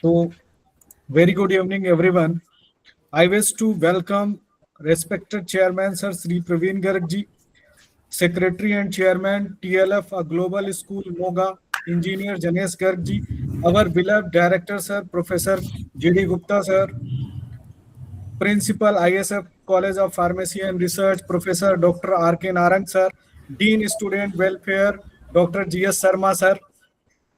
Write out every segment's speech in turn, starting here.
So, very good evening, everyone. I wish to welcome respected Chairman Sir Sri Praveen Garg Secretary and Chairman TLF, a Global School Moga, Engineer Janesh Garg our beloved Director Sir Professor J.D. Gupta Sir, Principal ISF College of Pharmacy and Research Professor Dr. R.K. Narang Sir, Dean Student Welfare Dr. G.S. Sarma Sir,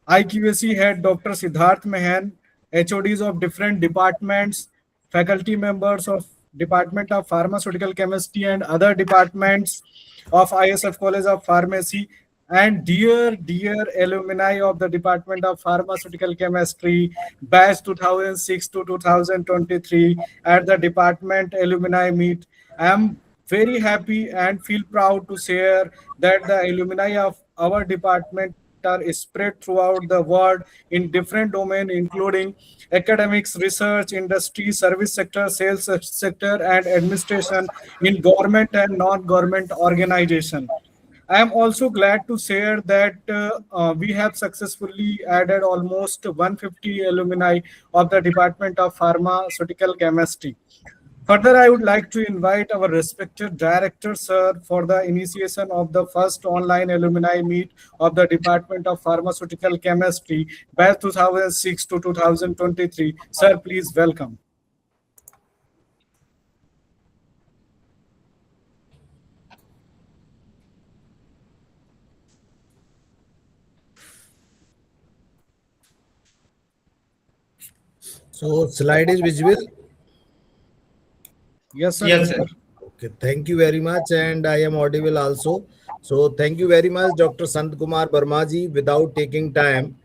IQAC head Dr. Siddharth Mehan, HODs of different departments, faculty members of Department of Pharmaceutical Chemistry and other departments of ISF College of Pharmacy, and dear alumni of the Department of Pharmaceutical Chemistry, batch 2006 to 2023 at the department alumni meet. I am very happy and feel proud to share that the alumni of our department are spread throughout the world in different domains, including academics, research, industry, service sector, sales sector, and administration in government and non-government organization. I am also glad to share that we have successfully added almost 150 alumni of the Department of Pharmaceutical Chemistry. Further, I would like to invite our respected director, sir, for the initiation of the first online alumni meet of the Department of Pharmaceutical Chemistry, batch 2006 to 2023. Sir, please welcome. So slide is visible. Yes, sir. Yes, Yes, sir. sir. Okay, thank you very much, and I am audible also. So thank you very much, Dr. Sant Kumar Verma ji. Without taking time,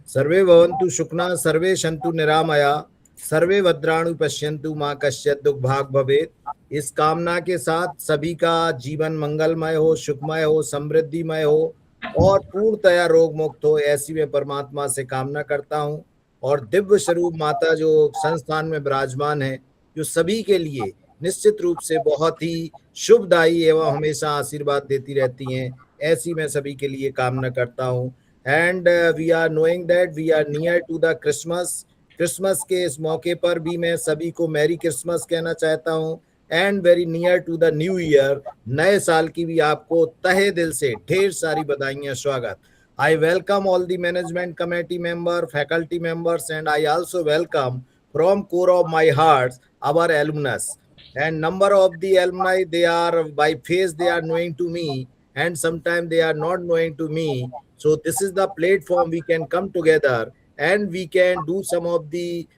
सर्वे भवन्तु शुक्ना सर्वे शन्तु निरामया सर्वे भद्राणु पश्यन्तु माँ कश्चित् दुख भाग भवेत्। इस कामना के साथ सभी का जीवन मंगलमय हो, सुखमय हो, समृद्धिमय हो और पूर्णतया रोग मुक्त हो, ऐसी मैं परमात्मा से कामना करता हूँ। और दिव्य स्वरूप माता जो संस्थान में विराजमान है, जो सभी के लिए निश्चित रूप से बहुत ही शुभदायी एवं हमेशा आशीर्वाद देती रहती हैं, ऐसी मैं सभी के लिए कामना करता हूँ। And we are knowing that we are near to the Christmas के इस मौके पर भी मैं सभी को मैरी क्रिसमस कहना चाहता हूँ and very near to the new year, नए साल की भी आपको तहे दिल से ढेर सारी बधाइयाँ, स्वागत। I welcome all the management committee member, faculty members, and I also welcome from core of my heart our alumnus. And number of the alumni, they are by face, they are knowing to me, and sometimes they are not knowing to me. So this is the platform we can come together and we can do some of the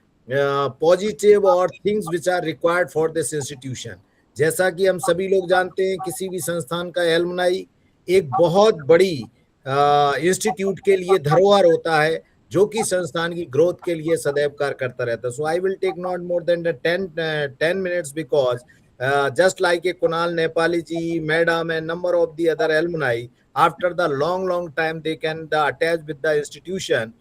positive or things which are required for this institution. जैसा कि हम सभी लोग जानते हैं, किसी भी संस्थान का एलुमनाई एक बहुत बड़ी इंस्टीट्यूट के लिए धरोहर होता है, जो कि संस्थान की ग्रोथ के लिए सदैव कार्य करता रहता है। So I will take not more than 10 minutes because just like a Kunal Nepali ji, madam, and number of the other alumni, after the long time they can attach with the institution.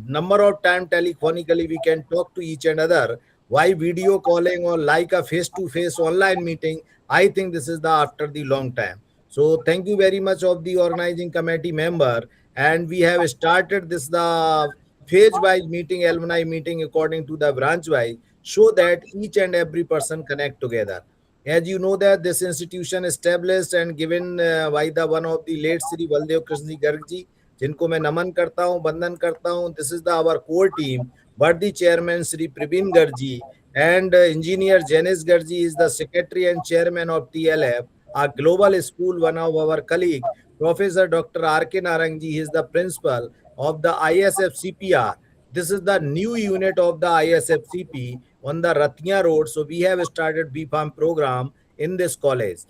Number of time telephonically we can talk to each and other. Why video calling or like a face-to-face online meeting? I think this is the after the long time. So thank you very much of the organizing committee member, and we have started this the phase-wise meeting, alumni meeting according to the branch-wise, so that each and every person connect together. As you know that this institution established and given by the one of the late Sri Baldev Krishna ji Garg ji, जिनको मैं नमन करता हूँ, वंदन करता हूँ. This is the our core team. Worthy chairman Sri Praveen Garg ji and engineer Janesh Garg ji is the secretary and chairman of TLF. A global school, one of our colleague, Professor Dr. R.K. Narang ji, is the principal of the ISF CPR. This is the new unit of the ISF CP on the Ratnya Road. So we have started BPharm program in this college.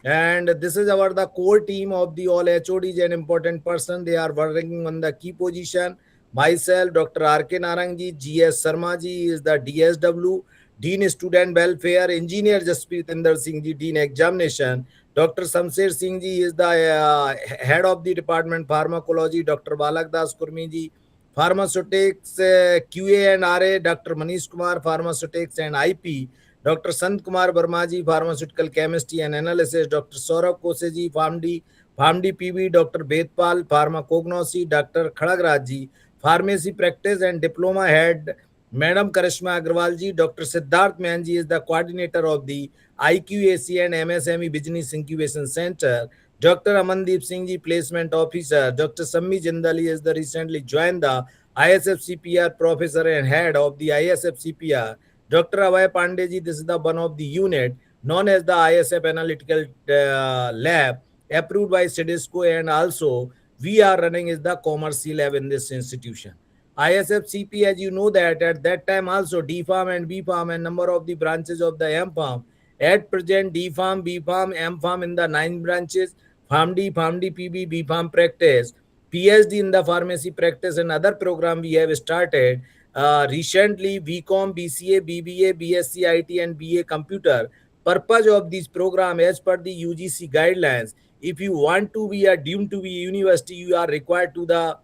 And this is our the core team of the all HODs and important person. They are working on the key position. Myself, Dr. R.K. Narang ji, G.S. Sarma ji is the DSW, Dean Student Welfare, Engineer Jaspitinder Singh ji, Dean Examination. Dr. Samsher Singh ji is the head of the department Pharmacology. Dr. Balak Das Kurmi ji, Pharmaceutics QA and RA. Dr. Manish Kumar, Pharmaceutics and IP. Dr. Sant Kumar Verma ji, Pharmaceutical Chemistry and Analysis. Dr. Saurabh Kose ji, PharmD PB. Dr. Bedpal, Pharmacognosy. Dr. Khadagraj ji, Pharmacy Practice and Diploma Head Madam Karishma Agrawal ji, Dr. Siddharth Manji is the coordinator of the IQAC and MSME Business Incubation Center. Dr. Amandeep Singh ji, placement officer. Dr. Sammi Jindali is the recently joined the ISFCPR professor and head of the ISFCPR. Dr. Abhay Pandey ji, this is the one of the unit known as the ISF Analytical Lab, approved by CDSCO, and also we are running is the commercial lab in this institution. ISFCP, as you know that at that time also DFARM and BFARM and number of the branches of the MFARM. At present, DFARM, BFARM, MFARM in the 9 branches, PharmD, PB, BFARM practice, PhD in the pharmacy practice and other program we have started. Recently, BCom, BCA, BBA, BSc IT and BA Computer. Purpose of this program as per the UGC guidelines, if you want to be a deemed to be university, you are required to the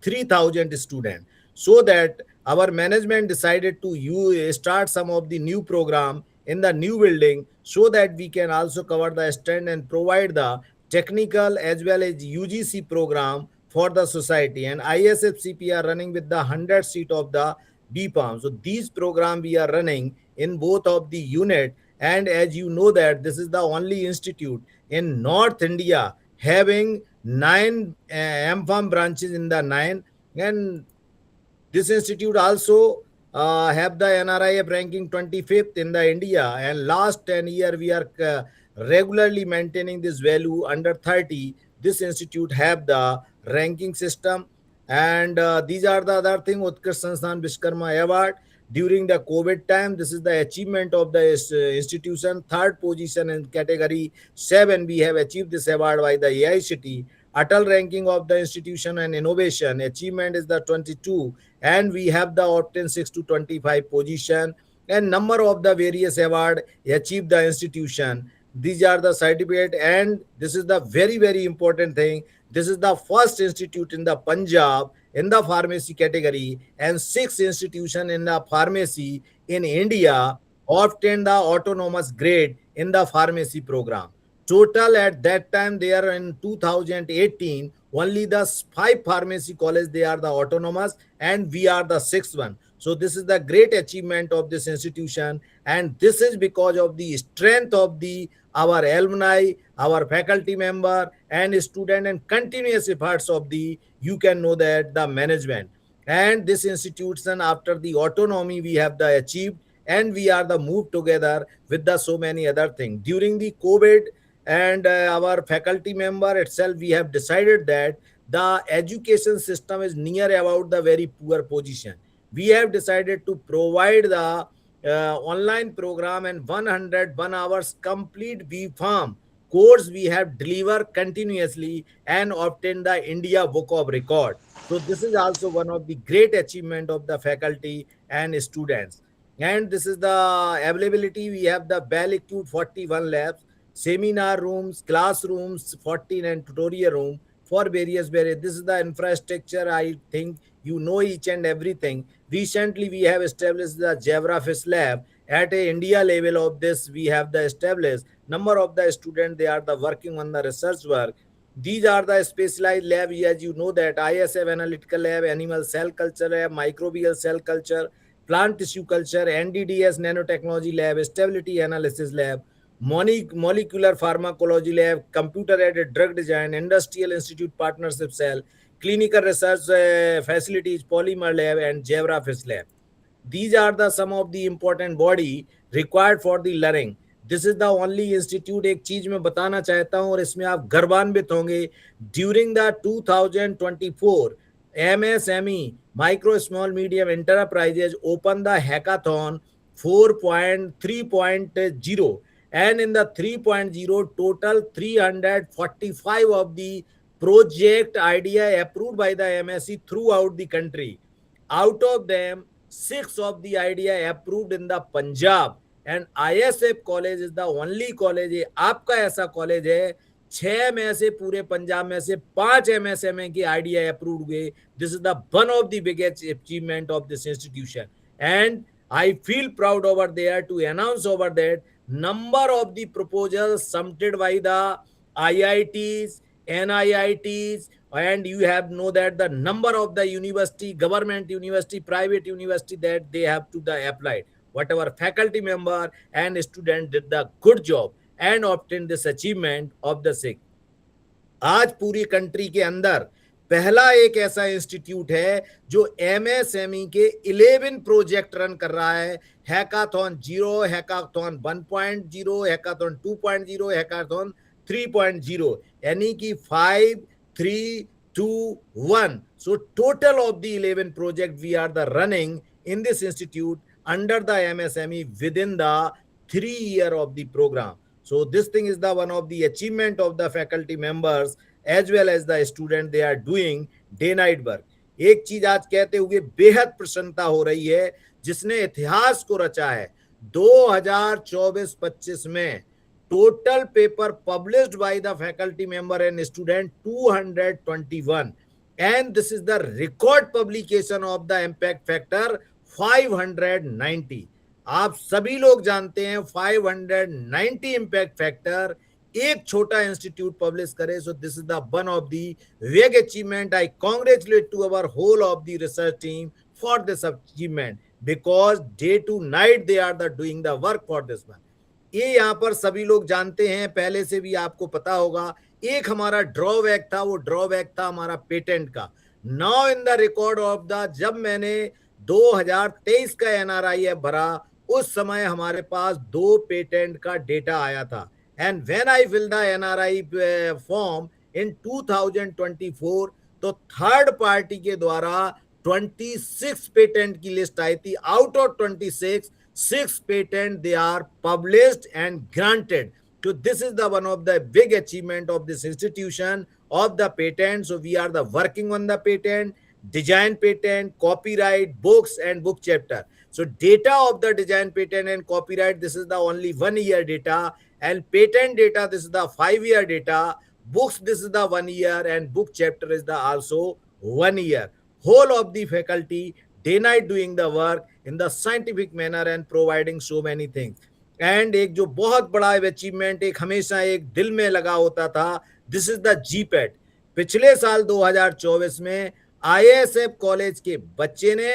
3,000 students. So that our management decided to start some of the new program in the new building, so that we can also cover the stand and provide the technical as well as UGC program for the society. And ISFCP are running with the 100 seat of the BPAM. So these program we are running in both of the unit. And as you know that this is the only institute in North India having 9 MFARM branches in the 9. And this institute also have the NRIF ranking 25th in the India, and last 10 year we are regularly maintaining this value under 30. This institute have the ranking system. And these are the other thing. Utkarsh Sansthan Vishkarma Award during the COVID time. This is the achievement of the institution. Third position in category 7 we have achieved this award by the AICT. Atal ranking of the institution and innovation achievement is the 22, and we have the obtained 6 to 25 position, and number of the various award achieved the institution. These are the certificate, and this is the very important thing. This is the first institute in the Punjab in the pharmacy category, and 6 institution in the pharmacy in India obtained the autonomous grade in the pharmacy program. Total at that time they are in 2018 only the 5 pharmacy college they are the autonomous, and we are the 6th one. So this is the great achievement of this institution, and this is because of the strength of the our alumni, our faculty member and student, and continuous efforts of the, you can know that, the management. And this institution after the autonomy we have the achieved, and we are the move together with the so many other things during the COVID. And our faculty member itself, we have decided that the education system is near about the very poor position. We have decided to provide the online program, and 101 hours complete BPharm course we have delivered continuously and obtained the India Book of Record. So this is also one of the great achievement of the faculty and students. And this is the availability. We have the well equipped 41 labs, seminar rooms, classrooms 14, and tutorial room for various. This is the infrastructure. I think you know each and everything. Recently we have established the geographies lab at a India level of this. We have the established number of the students, they are the working on the research work. These are the specialized lab, as you know that ISF analytical lab, animal cell culture lab, microbial cell culture, plant tissue culture, NDDS nanotechnology lab, stability analysis lab, molecular pharmacology lab, computer-aided drug design, industrial institute partnership cell, clinical research facilities, polymer lab, and geographies lab. These are the some of the important body required for the learning. This is the only institute. एक चीज मैं बताना चाहता हूं और इसमें आप गर्वान्वित होंगे. During the 2024 MSME micro small medium enterprises open the hackathon 4.3.0, and in the 3.0 total 345 of the project idea approved by the MSc throughout the country. Out of them 6 of the idea approved in the Punjab, and ISF college is the only college है, आपका ऐसा college है 6 में से पूरे पंजाब में से 5 MSME की आइडिया अप्रूव हुए. This is the one of the biggest achievement of this institution, and I feel proud over there to announce over that number of the proposals submitted by the IITs, NIITs, and you have know that the number of the university, government university, private university that they have to the applied. Whatever faculty member and student did the good job and obtained this achievement of the SIG. आज पूरी country के अंदर पहला एक ऐसा institute है जो MSME के 11 प्रोजेक्ट रन कर रहा है। हैकाथॉन 0, हैकाथॉन 1.0, हैकाथॉन 2.0, हैकाथॉन 3.0, यानी कि 5, 3, 2, 1. So total of the 11 project we are the running in this institute under the MSME within the 3 year of the program. So this thing is the one of the achievement of the faculty members as well as the student. They are doing day night work. एक चीज आज कहते हुए बेहद प्रसन्नता हो रही है, जिसने इतिहास को रचा है। 2024-25 में total paper published by the faculty member and student 221, and this is the record publication of the impact factor 590. आप सभी लोग जानते हैं 590 इम्पैक्ट फैक्टर एक छोटा इंस्टीट्यूट पब्लिश करे. So this is the one of the big achievement. I congratulate to our whole of the research team for this achievement, because day to night they are the doing the work for this one. ये यहाँ पर सभी लोग जानते हैं, पहले से भी आपको पता होगा. एक हमारा ड्रॉबैक था, वो ड्रॉबैक था हमारा पेटेंट का. Now in the record of the, जब मैंने 2023 का एनआरआईएफ भरा, उस समय हमारे पास 2 पेटेंट का डेटा आया था. And when I fill the NRI form in 2024, तो थर्ड पार्टी के द्वारा 26 पेटेंट की लिस्ट आई थी. Out of 26, 6 patent they are published and granted. So this is the one of the big achievement of this institution of the patent. So we are the working on the patent, design patent, copyright, books and book chapter. So data of the design patent and copyright, this is the only 1 year data, and patent data, this is the 5 year data. Books, this is the 1 year, and book chapter is the also 1 year. Whole of the faculty day night doing the work in the scientific manner and providing so many things. And एक जो बहुत बड़ा achievement एक हमेशा एक दिल में लगा होता था, दिस इज द जीपैट. पिछले साल 2024 में आईएसएफ कॉलेज के बच्चे ने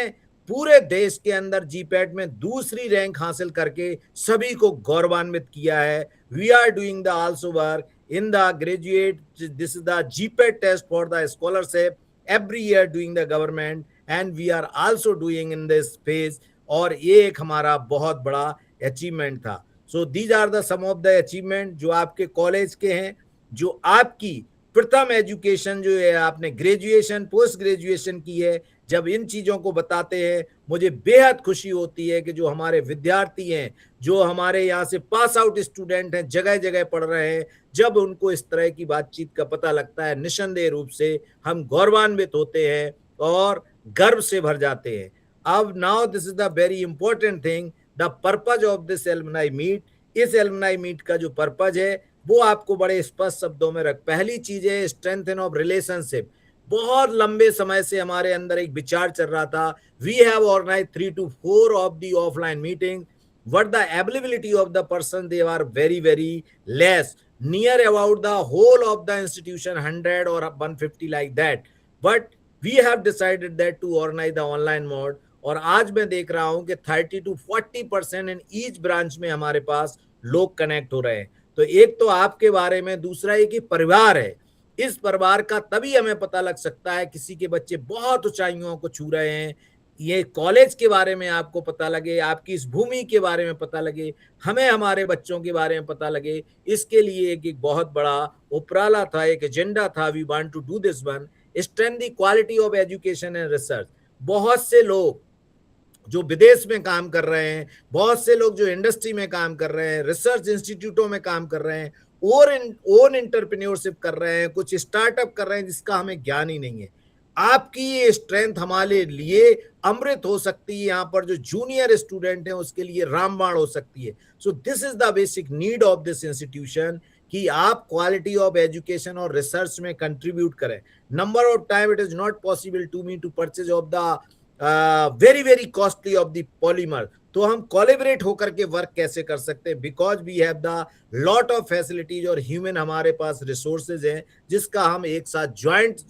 पूरे देश के अंदर जीपैट में दूसरी रैंक हासिल करके सभी को गौरवान्वित किया है. We are doing the also work in the graduate. This is the GPAT test for the scholarship every year doing the government, and we are also doing in this phase. और ये एक हमारा बहुत बड़ा अचीवमेंट था. So these are the some of the achievement जो आपके college के हैं, जो आपकी प्रथम एजुकेशन जो है, आपने ग्रेजुएशन पोस्ट ग्रेजुएशन की है. जब इन चीज़ों को बताते हैं मुझे बेहद खुशी होती है कि जो हमारे विद्यार्थी हैं, जो हमारे यहाँ से पास आउट स्टूडेंट हैं, जगह जगह पढ़ रहे हैं, जब उनको इस तरह की बातचीत का पता लगता है, निस्संदेह रूप से हम गौरवान्वित होते हैं और गर्व से भर जाते हैं. अब now this is the very important thing, the purpose of this alumni meet. इस एलुमनाई मीट का जो पर्पज है वो आपको बड़े स्पष्ट शब्दों में रख. पहली चीज है स्ट्रेंथन ऑफ रिलेशनशिप. बहुत लंबे समय से हमारे अंदर एक विचार चल रहा था. We have organise 3 to 4 of the offline meeting, but the availability of the person they are very very less, near about the whole of the institution 100 or 150 like that. But we have decided that to organise the online mode. और आज मैं देख रहा हूं कि 30 to 40% in each branch में हमारे पास लोग कनेक्ट हो रहे हैं. तो एक तो आपके बारे में, दूसरा ये कि परिवार है. इस परिवार का तभी हमें पता लग सकता है, किसी के बच्चे बहुत ऊंचाइयों को छू रहे हैं, ये कॉलेज के बारे में आपको पता लगे, आपकी इस भूमि के बारे में पता लगे, हमें हमारे बच्चों के बारे में पता लगे. इसके लिए एक बहुत बड़ा उपराला था, एक एजेंडा था. We want to do this one, strength the quality of education and research. बहुत से लोग जो विदेश में काम कर रहे हैं, बहुत से लोग जो इंडस्ट्री में काम कर रहे हैं, रिसर्च इंस्टीट्यूटों में काम कर रहे हैं, और ओन एंटरप्रेन्योरशिप कर रहे हैं, कुछ स्टार्टअप कर रहे हैं जिसका हमें ज्ञान ही नहीं है. आपकी ये स्ट्रेंथ हमारे लिए अमृत हो सकती है. यहाँ पर जो जूनियर स्टूडेंट हैं उसके लिए रामबाण हो सकती है. So this is the basic need of this institution कि आप क्वालिटी ऑफ एजुकेशन और रिसर्च में कंट्रीब्यूट करें. Number of time it is not possible to me to purchase of the very very costly of the polymer. तो हम collaborate होकर के work कैसे कर सकते हैं, because we have the lot of facilities और ह्यूमन हमारे पास रिसोर्सेज हैं जिसका हम एक साथ ज्वाइंट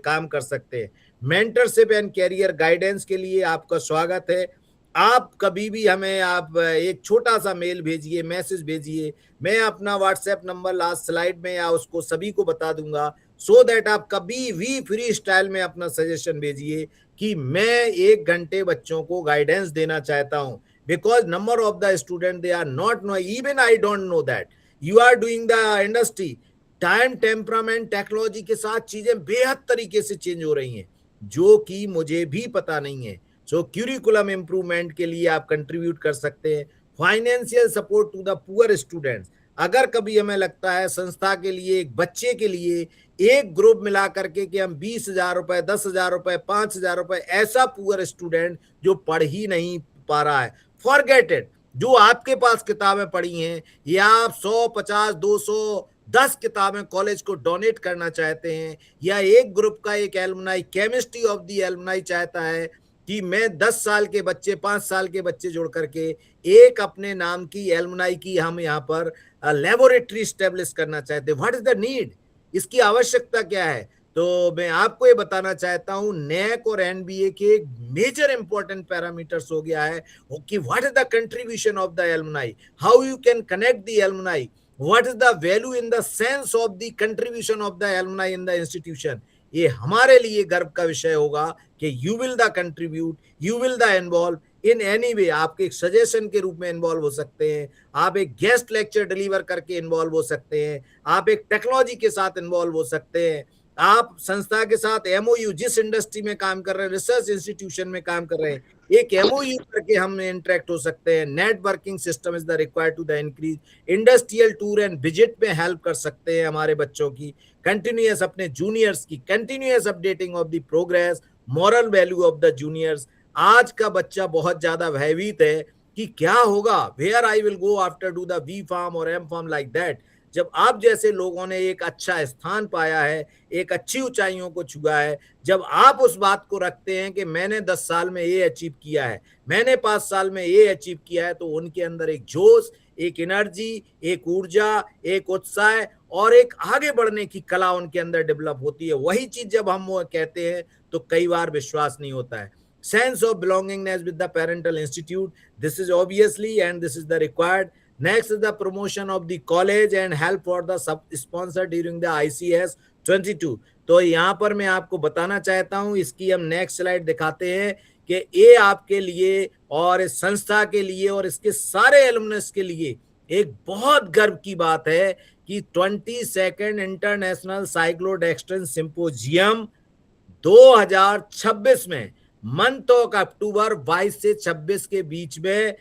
काम कर सकते हैं। मेंटरशिप एंड कैरियर गाइडेंस के लिए आपका स्वागत है। आप कभी भी हमें आप एक छोटा सा मेल भेजिए, मैसेज भेजिए, मैं अपना व्हाट्सएप नंबर लास्ट स्लाइड में या उसको सभी को बता दूंगा, सो दैट आप कभी भी फ्री स्टाइल में अपना सजेशन भेजिए कि मैं 1 घंटे बच्चों को गाइडेंस देना चाहता हूं, because number of the student they are not know, even I don't know that you are doing the industry. Time, temperament, technology के साथ चीजें बेहद तरीके से चेंज हो रही हैं जो कि मुझे भी पता नहीं है। सो क्यूरिकुलम इंप्रूवमेंट के लिए आप कंट्रीब्यूट कर सकते हैं। Financial support to the poor students, अगर कभी हमें लगता है संस्था के लिए एक बच्चे के लिए एक ग्रुप मिला करके कि हम 20,000 रुपए, 10,000 रुपए, 5,000 रुपए, ऐसा पुअर स्टूडेंट जो पढ़ ही नहीं पा रहा है, फॉरगेट इट। जो आपके पास किताबें पढ़ी हैं या आप 100, 50, 200, 10 किताबें कॉलेज को डोनेट करना चाहते हैं, या एक ग्रुप का एक alumni, chemistry of the alumni चाहता है कि मैं 10 साल के बच्चे, 5 साल के बच्चे जोड़ करके एक अपने नाम की एलुमनाई की हम यहाँ पर लेबोरेटरी स्टेब्लिश करना चाहते हैं, व्हाट इज द नीड, इसकी आवश्यकता क्या है। तो मैं आपको ये बताना चाहता हूं, नैक और एनबीए के एक मेजर इंपॉर्टेंट पैरामीटर्स हो गया है कि what is the contribution of the alumni, how you can connect the alumni, what is the value in the sense of the contribution of the alumni in the institution. ये हमारे लिए गर्व का विषय होगा कि you will the contribute, you will the involve in any way. आपके एक सजेशन के रूप में इन्वॉल्व हो सकते हैं, आप एक गेस्ट लेक्चर डिलीवर करके इन्वॉल्व हो सकते हैं, आप एक टेक्नोलॉजी के साथ इन्वॉल्व हो सकते हैं, आप संस्था के साथ एमओयू, जिस इंडस्ट्री में काम कर रहे हैं, रिसर्च इंस्टीट्यूशन में काम कर रहे हैं, एक एमओयू करके हम इंटरेक्ट हो सकते हैं। Networking system is the required to the increase, industrial tour and visit में हेल्प कर सकते हैं हमारे बच्चों की, कंटिन्यूअस अपने जूनियर्स की continuous updating of the progress, moral value of the juniors. आज का बच्चा बहुत ज्यादा भयभीत है कि क्या होगा, where I will go after do the B pharm और एम फार्म लाइक दैट। जब आप जैसे लोगों ने एक अच्छा स्थान पाया है, एक अच्छी ऊंचाइयों को छुआ है, जब आप उस बात को रखते हैं कि मैंने 10 साल में ये अचीव किया है, मैंने 5 साल में ये अचीव किया है, तो उनके अंदर एक जोश, एक एनर्जी, एक ऊर्जा, एक उत्साह और एक आगे बढ़ने की कला उनके अंदर डेवलप होती है। वही चीज जब हम वो कहते हैं तो कई बार विश्वास नहीं होता है। Sense of belongingness with the parental institute, this is obviously and this is the required. Next is the promotion of the college and help for the sub sponsor during the ICS 22। तो यहाँ पर मैं आपको बताना चाहता हूँ, इसकी हम नेक्स्ट स्लाइड दिखाते हैं कि ये आपके लिए और इस संस्था के लिए और इसके सारे एलुमनस के लिए एक बहुत गर्व की बात है कि 22nd इंटरनेशनल साइक्लोडेक्स्ट्रिन सिंपोजियम 2026 में मंथ ऑफ अक्टूबर 22 से 26 के बीच में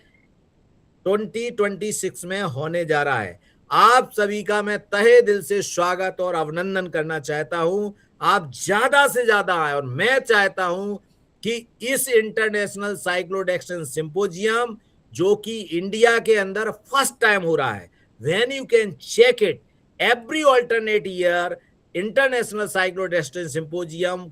2026 में होने जा रहा है। आप सभी का मैं तहे दिल से स्वागत और अभिनंदन करना चाहता हूं। आप ज्यादा से ज्यादा आए और मैं चाहता हूं कि इस इंटरनेशनल साइक्लोडेक्स्ट्रिन सिंपोजियम जो कि इंडिया के अंदर फर्स्ट टाइम हो रहा है, when you can check it every alternate year, international cyclodextrin symposium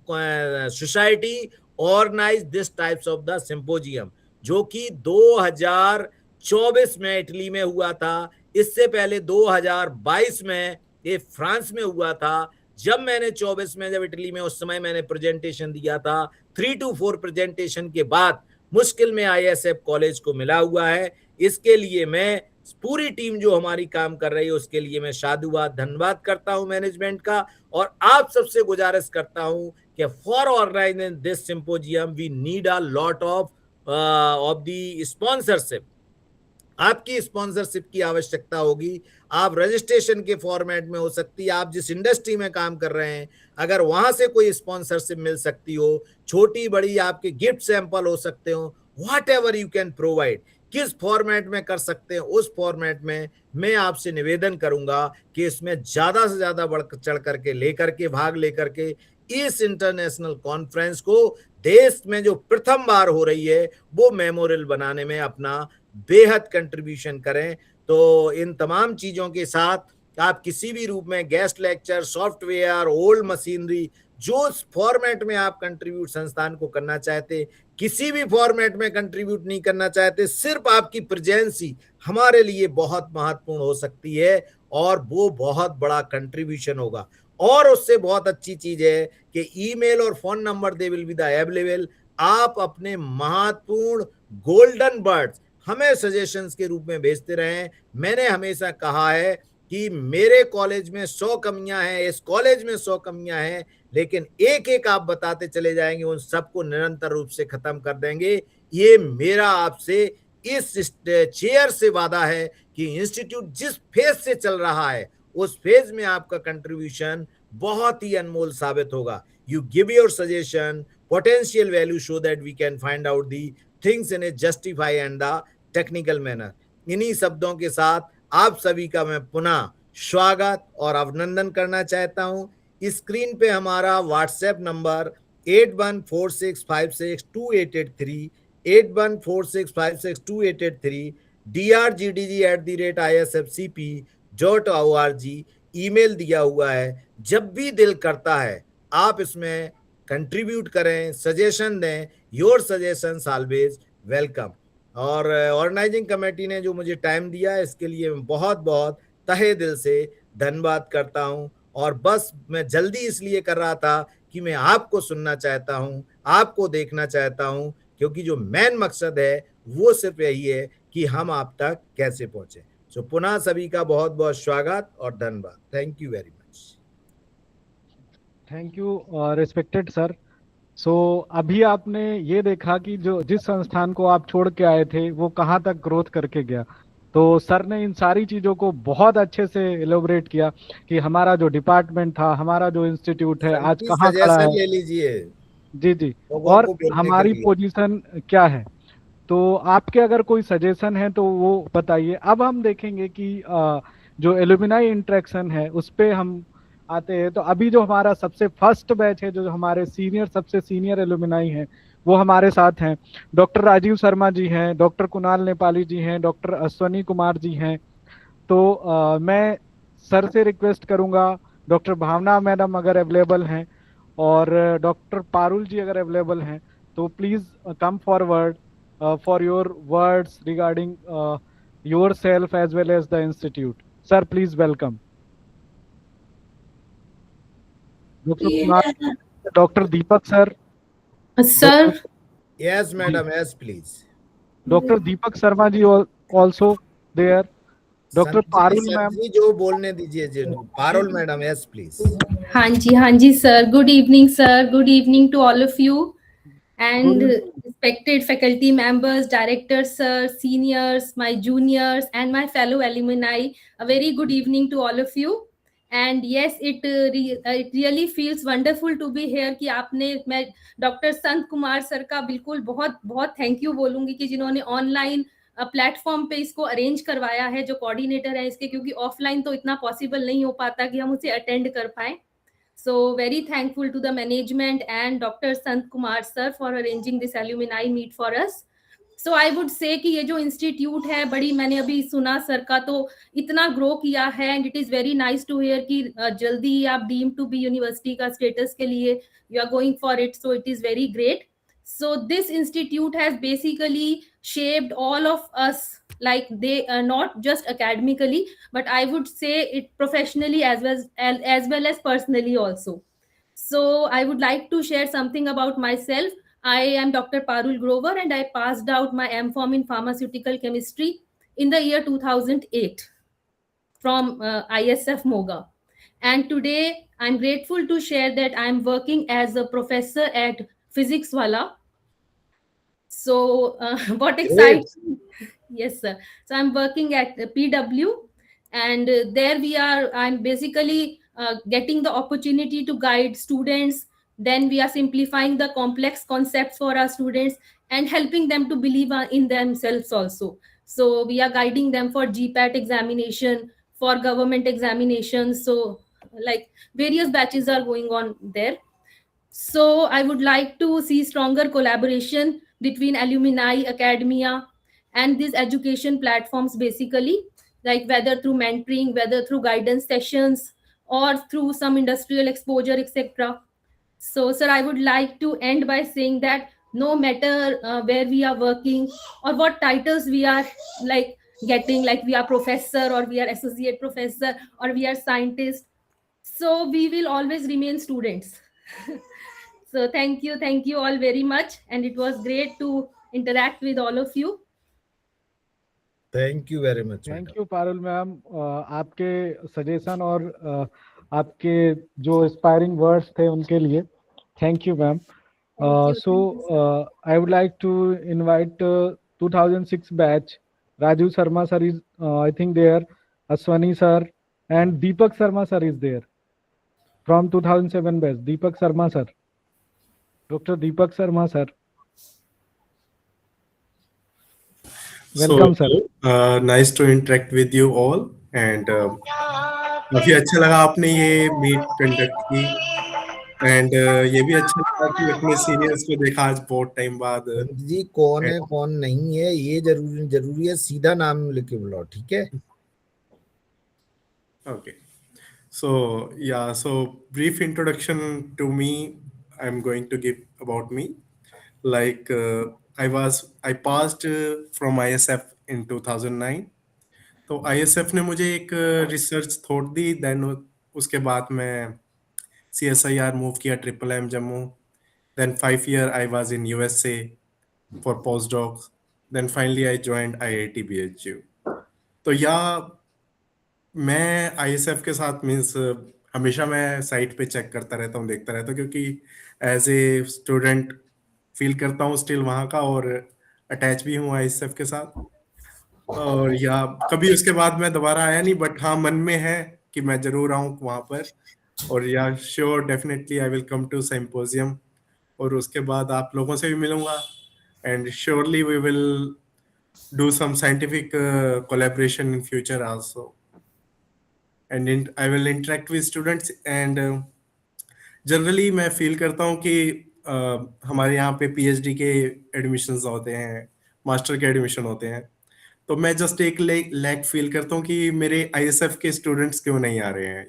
society organize this types of the symposium, जो कि 2024 में इटली में हुआ था। इससे पहले 2022 में ये फ्रांस में हुआ था। जब मैंने 24 में जब इटली में, उस समय मैंने प्रेजेंटेशन दिया था। 3 to 4 प्रेजेंटेशन के बाद मुश्किल में ISF कॉलेज को मिला हुआ है। इसके लिए मैं पूरी टीम जो हमारी काम कर रही है उसके लिए मैं साधुवाद धन्यवाद करता हूं मैनेजमेंट का, और आप सबसे गुजारिश करता हूं कि for organizing this symposium we need a lot of the sponsorship. आपकी स्पॉन्सरशिप की आवश्यकता होगी। आप रजिस्ट्रेशन के फॉर्मेट में हो सकती है, आप जिस इंडस्ट्री में काम कर रहे हैं अगर वहां से कोई स्पॉन्सरशिप मिल सकती हो, छोटी बड़ी आपके गिफ्ट सैंपल हो सकते हो, what ever you can provide, किस फॉर्मेट में कर सकते हैं उस फॉर्मेट में मैं आपसे निवेदन करूंगा कि इसमें ज्यादा से ज्यादा बढ़ चढ़ करके लेकर के भाग लेकर के इस इंटरनेशनल कॉन्फ्रेंस को देश में जो प्रथम बार हो रही है वो मेमोरियल बनाने में अपना बेहद कंट्रीब्यूशन करें। तो इन तमाम चीजों के साथ आप किसी भी रूप में guest lecture, software, old machinery जो फॉर्मेट में आप कंट्रीब्यूट संस्थान को करना चाहते, किसी भी फॉर्मेट में कंट्रीब्यूट नहीं करना चाहते, सिर्फ आपकी प्रेजेंसी हमारे लिए बहुत महत्वपूर्ण हो सकती है और वो बहुत बड़ा कंट्रीब्यूशन होगा। और उससे बहुत अच्छी चीज है कि ईमेल और phone number they will be the available. आप अपने महत्वपूर्ण गोल्डन बर्ड्स हमें सजेशंस के रूप में भेजते रहें। मैंने हमेशा कहा है कि मेरे कॉलेज में 100 कमियां हैं, इस कॉलेज में 100 कमियां हैं, लेकिन एक एक आप बताते चले जाएंगे, उन सबको निरंतर रूप से खत्म कर देंगे। ये मेरा आपसे इस चेयर से वादा है कि इंस्टीट्यूट जिस फेज से चल रहा है उस फेज में आपका कंट्रीब्यूशन बहुत ही अनमोल साबित होगा। You give your suggestion, potential value so that we can find out the things in a justify and the technical manner। इन्हीं शब्दों के साथ आप सभी का मैं पुनः स्वागत और अभिनंदन करना चाहता हूं। स्क्रीन पे हमारा व्हाट्सएप नंबर 8146562883 8146562883 drgdg@isfcp.org ईमेल दिया हुआ है। जब भी दिल करता है आप इसमें कंट्रीब्यूट करें, सजेशन दें। Your suggestions always welcome. और ऑर्गेनाइजिंग कमेटी ने जो मुझे टाइम दिया है इसके लिए मैं बहुत बहुत तहे दिल से धन्यवाद करता हूं। और बस मैं जल्दी इसलिए कर रहा था कि मैं आपको सुनना चाहता हूं, आपको देखना चाहता हूं, क्योंकि जो मेन मकसद है वो सिर्फ यही है कि हम आप तक कैसे पहुंचे। सो पुनः सभी का बहुत बहुत स्वागत और धन्यवाद। Thank you very much. Thank you respected sir. So अभी आपने ये देखा कि जो जिस संस्थान को आप छोड़ के आए थे वो कहाँ तक ग्रोथ करके गया। तो सर ने इन सारी चीज़ों को बहुत अच्छे से एलोबरेट किया कि हमारा जो डिपार्टमेंट था, हमारा जो इंस्टीट्यूट है आज कहाँ खड़ा है। ले लीजिए जी जी, और हमारी पोजीशन क्या है। तो आपके अगर कोई सजेशन है तो वो बताइए। अब हम देखेंगे कि जो एलुमनाई इंटरेक्शन है उस पे हम आते हैं। तो अभी जो हमारा सबसे फर्स्ट बैच है, जो हमारे सबसे सीनियर एलुमनाई हैं, वो हमारे साथ हैं। डॉक्टर राजीव शर्मा जी हैं, डॉक्टर कुणाल नेपाली जी हैं, डॉक्टर अश्वनी कुमार जी हैं। तो मैं सर से रिक्वेस्ट करूंगा, डॉक्टर भावना मैडम अगर अवेलेबल हैं और डॉक्टर पारुल जी अगर अवेलेबल हैं, तो please come forward for your words regarding yourself as well as the institute. Sir, please welcome. Dr. Deepak sir. Sir. Yes, madam. Yes, please. Dr. Deepak Sharma ji also there. Dr. Parul ma'am. जो बोलने दीजिए जी। Parul madam, yes, please. हाँ जी sir. Good evening sir. Good evening to all of you. And respected faculty members, directors, sir, seniors, my juniors, and my fellow alumni, a very good evening to all of you. And yes, it really feels wonderful to be here कि आपने, मैं doctor Sant Kumar sir का बिल्कुल बहुत बहुत thank you बोलूंगी कि जिन्होंने ऑनलाइन प्लेटफॉर्म पे इसको अरेंज करवाया है, जो कोऑर्डिनेटर है इसके, क्योंकि ऑफलाइन तो इतना पॉसिबल नहीं हो पाता कि हम उसे अटेंड कर पाए। So very thankful to the management and Dr. Sant Kumar sir for arranging this alumni meet for us. So I would say कि ये जो इंस्टीट्यूट है, बड़ी, मैंने अभी सुना सर का, तो इतना ग्रो किया है and it is very nice to hear कि जल्दी ही आप डीम टू बी यूनिवर्सिटी का स्टेटस के लिए you are going for it. So it is very great. So this institute has basically shaped all of us, like they not just academically, but I would say it professionally as well as personally also. So I would like to share something about myself. I am Dr. Parul Grover and I passed out my M.Pharm in pharmaceutical chemistry in the year 2008 from ISF Moga. And today I'm grateful to share that I'm working as a professor at Physics Wala. So what excites me? Yes sir. So I'm working at PW, and there I'm basically getting the opportunity to guide students. Then we are simplifying the complex concepts for our students and helping them to believe in themselves also. So we are guiding them for GPAT examination, for government examinations. So like various batches are going on there. So I would like to see stronger collaboration between alumni, academia, and these education platforms, basically, like whether through mentoring, whether through guidance sessions, or through some industrial exposure, etc. So, sir, I would like to end by saying that no matter where we are working or what titles we are like getting, like we are professor or we are associate professor or we are scientist, so we will always remain students. So thank you all very much, and it was great to interact with all of you. Thank you very much, thank madam. You Parul ma'am, आपके suggestion और आपके जो inspiring words थे उनके लिए thank you ma'am. Thank you, So I would like to invite 2006 batch. Raju Sharma sir is I think there. Aswani sir and Deepak Sharma sir is there from 2007 batch. Deepak Sharma sir, Dr. Deepak Sharma sir. Welcome sir. Nice to interact with you all and काफी अच्छा लगा आपने ये meet conduct की and ये भी अच्छा लगा कि अपने सीनियर्स को देखा आज बहुत टाइम बाद. जी कौन है कौन नहीं है ये जरूरी है, सीधा नाम लेके बुलाओ, ठीक है? Okay. So brief introduction to me I'm going to give about me. Like I passed from ISF in 2009. तो ISF ने मुझे एक रिसर्च थॉट दी, देन उसके बाद मैं CSIR मूव किया MMM Jammu. Then 5 years I was in USA for postdocs. Then finally I joined IIT BHU. तो या मैं ISF के साथ मीन्स हमेशा मैं साइट पे चेक करता रहता हूँ, देखता रहता हूँ, क्योंकि एज ए स्टूडेंट फील करता हूँ स्टिल वहाँ का और अटैच भी हूँ ISF के साथ. और या कभी उसके बाद मैं दोबारा आया नहीं, बट हाँ मन में है कि मैं जरूर आऊँ वहाँ पर. और या sure definitely I will come to symposium और उसके बाद आप लोगों से भी मिलूंगा and surely we will do some scientific collaboration in future also and I will interact with students. And generally मैं फील करता हूँ कि हमारे यहाँ पे PhD के एडमिशंस होते हैं, मास्टर के एडमिशन होते हैं, तो मैं जस्ट एक लैक फील करता हूँ कि मेरे ISF के स्टूडेंट्स क्यों नहीं आ रहे हैं.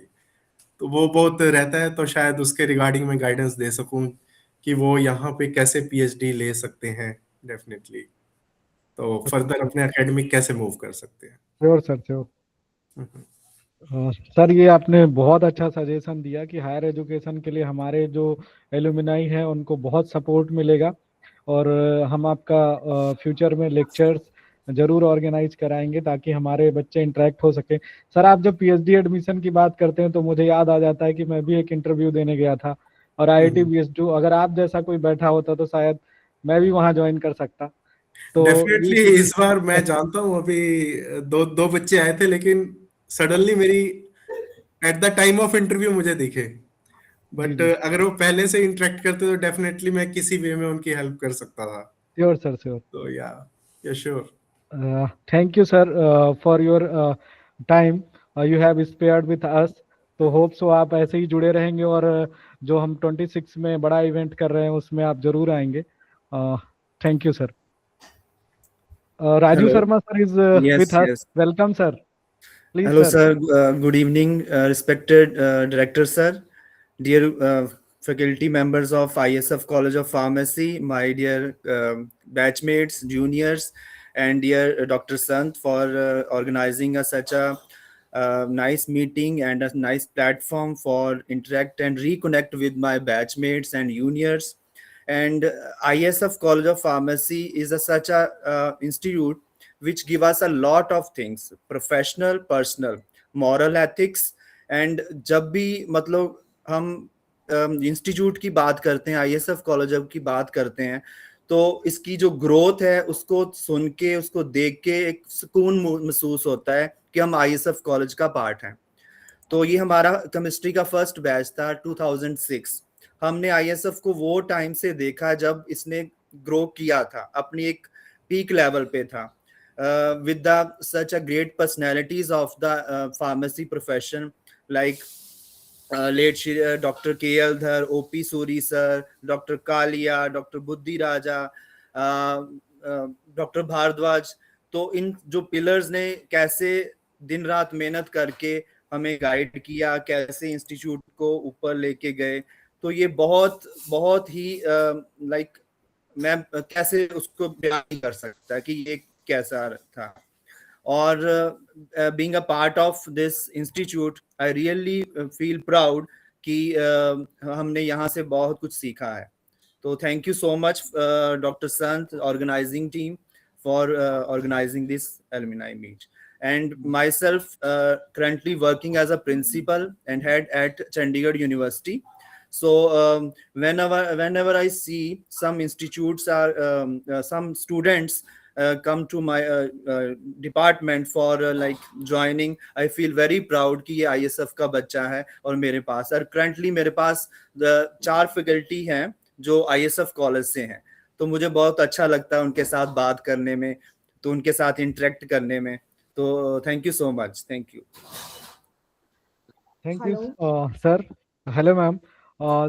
तो वो बहुत रहता है, तो शायद उसके रिगार्डिंग में गाइडेंस दे सकूं कि वो यहाँ पे कैसे PhD ले सकते हैं डेफिनेटली, तो फर्दर अपने एकेडमिक कैसे मूव कर सकते हैं. Sure sir, sure. सर ये आपने बहुत अच्छा सजेशन दिया कि हायर एजुकेशन के लिए हमारे जो एलुमनाई हैं उनको बहुत सपोर्ट मिलेगा और हम आपका फ्यूचर में लेक्चर्स जरूर ऑर्गेनाइज कराएंगे ताकि हमारे बच्चे इंटरेक्ट हो सके. सर आप जब PhD एडमिशन की बात करते हैं तो मुझे याद आ जाता है कि मैं भी एक इंटरव्यू देने गया था और IIT BHU, अगर आप जैसा कोई बैठा होता तो शायद मैं भी वहां ज्वाइन कर सकता. तो डेफिनेटली इस बार मैं जानता हूँ अभी दो बच्चे आए थे, लेकिन सडनली मेरी at the time of interview मुझे दिखे, बट अगर वो पहले से इंटरेक्ट करते तो डेफिनेटली मैं किसी वे में उनकी हेल्प कर सकता था. Sure sir, sure. तो या sure. Thank you sir for your time you have spared with us. तो होप सो आप ऐसे ही जुड़े रहेंगे और जो हम 26 में बड़ा इवेंट कर रहे हैं उसमें आप जरूर आएंगे. Thank you sir. Raju Sharma sir is with us. Yes. Welcome sir. Please. Hello sir. Good evening, respected director sir, dear faculty members of ISF College of Pharmacy, my dear batchmates, juniors, and dear Dr. Sant for organizing such a nice meeting and a nice platform for interact and reconnect with my batchmates and juniors. And ISF College of Pharmacy is such a institute which give us a lot of things, professional, personal, moral ethics. And जब भी मतलब हम institute की बात करते हैं, ISF college की बात करते हैं, तो इसकी जो ग्रोथ है उसको सुन के, उसको देख के एक सुकून महसूस होता है कि हम ISF कॉलेज का पार्ट हैं. तो ये हमारा केमिस्ट्री का फर्स्ट बैच था 2006. हमने ISF को वो टाइम से देखा जब इसने ग्रो किया था, अपनी एक पीक लेवल पे था, with the such a great personalities of the pharmacy profession like late Dr. KL Dhar, OP Suri sir, Dr. Kalia, Dr. Buddhi Raja, Dr. Bhardwaj. तो इन जो पिलर्स ने कैसे दिन रात मेहनत करके हमें गाइड किया, कैसे इंस्टीट्यूट को ऊपर लेके गए, तो ये बहुत बहुत ही लाइक मैं कैसे उसको बयान नहीं कर सकता कि ये कैसा था. और being a part of this institute, I really feel proud कि हमने यहाँ से बहुत कुछ सीखा है. तो thank you so much, Dr. Sant, organizing team, for organizing this alumni meet. And myself currently working as a principal and head at Chandigarh University. So whenever I see some institutes are some students come to my department for like joining, I feel very proud कि ये ISF का बच्चा है और मेरे पास. और currently मेरे पास 4 faculty हैं जो ISF कॉलेज से हैं. तो मुझे बहुत अच्छा लगता है उनके साथ बात करने में, तो उनके साथ इंटरेक्ट करने में. तो thank you so much. Thank you. Thank you sir. Hello ma'am.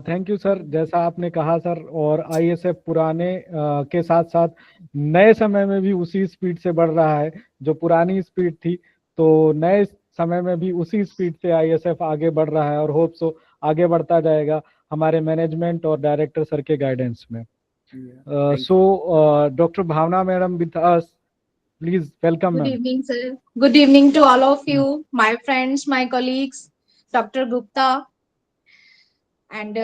Thank you sir. जैसा आपने कहा सर, और ISF पुराने के साथ साथ नए समय में भी उसी स्पीड से बढ़ रहा है जो पुरानी स्पीड थी. तो नए समय में भी उसी स्पीड से ISF आगे बढ़ रहा है और होप सो आगे बढ़ता जाएगा हमारे मैनेजमेंट और डायरेक्टर सर के गाइडेंस में. So Dr. Bhavna madam with us, please welcome Good ma'am. evening, sir. Good evening to all of you, my friends, my colleagues, Dr. Gupta. And